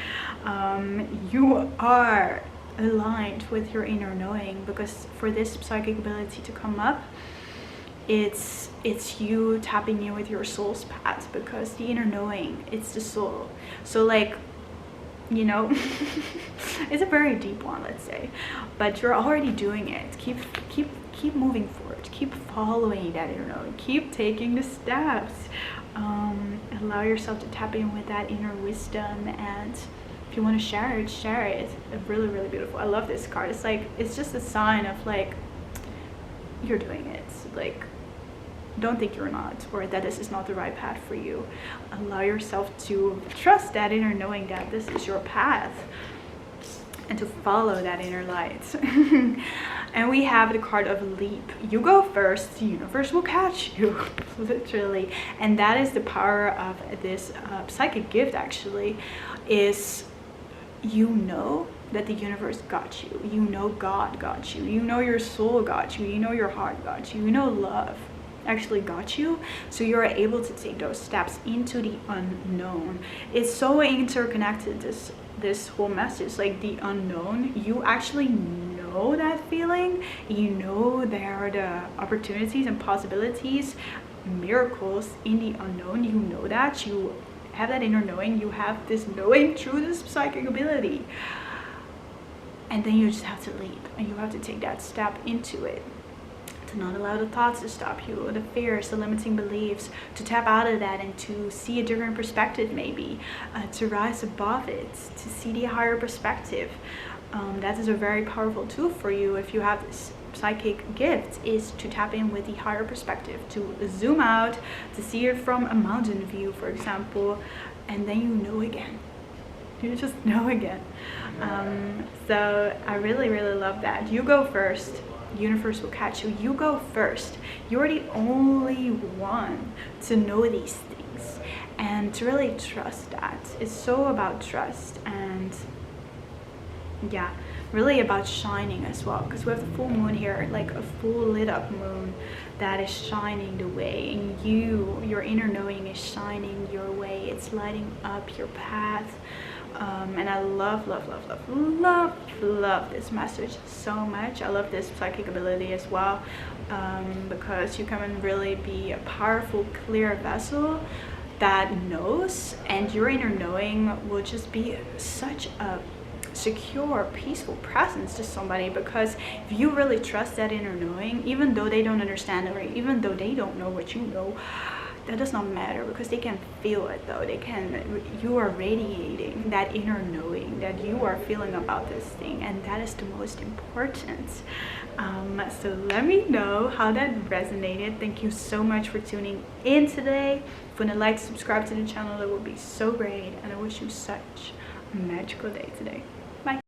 You are aligned with your inner knowing, because for this psychic ability to come up, it's you tapping in with your soul's path, because the inner knowing, it's the soul. So like, you know, it's a very deep one, let's say, but you're already doing it. Keep moving forward, keep following that inner knowing, keep taking the steps. Allow yourself to tap in with that inner wisdom, and if you want to share it, share it. It's really, really beautiful. I love this card. It's like, it's just a sign of like, you're doing it. Like, don't think you're not, or that this is not the right path for you. Allow yourself to trust that inner knowing that this is your path, and to follow that inner light. And we have the card of leap. You go first, the universe will catch you. Literally. And that is the power of this psychic gift, actually, is you know that the universe got you. You know God got you. You know your soul got you. You know your heart got you. You know love actually got you. So you're able to take those steps into the unknown. It's so interconnected, this whole message. Like the unknown, you actually know that feeling. You know there are the opportunities and possibilities, miracles in the unknown. You know that. You have that inner knowing. You have this knowing through this psychic ability. And then you just have to leap, and you have to take that step into it. To not allow the thoughts to stop you, the fears, the limiting beliefs, to tap out of that and to see a different perspective, maybe, to rise above it, to see the higher perspective. That is a very powerful tool for you if you have this psychic gift, is to tap in with the higher perspective, to zoom out, to see it from a mountain view, for example, and then you know again. You just know again. So I really, really love that. You go first. Universe will catch you. You go first. You're the only one to know these things, and to really trust that. It's so about trust, and yeah, really about shining as well, because we have the full moon here, like a full lit up moon that is shining the way, and your inner knowing is shining your way. It's lighting up your path. And I love this message so much. I love this psychic ability as well, because you can really be a powerful, clear vessel that knows, and your inner knowing will just be such a secure, peaceful presence to somebody, because if you really trust that inner knowing, even though they don't understand it, or even though they don't know what you know, that does not matter, because they can feel it though. You are radiating that inner knowing that you are feeling about this thing, and that is the most important. So let me know how that resonated. Thank you so much for tuning in today. If you want to like, subscribe to the channel, that would be so great, and I wish you such a magical day today. Bye.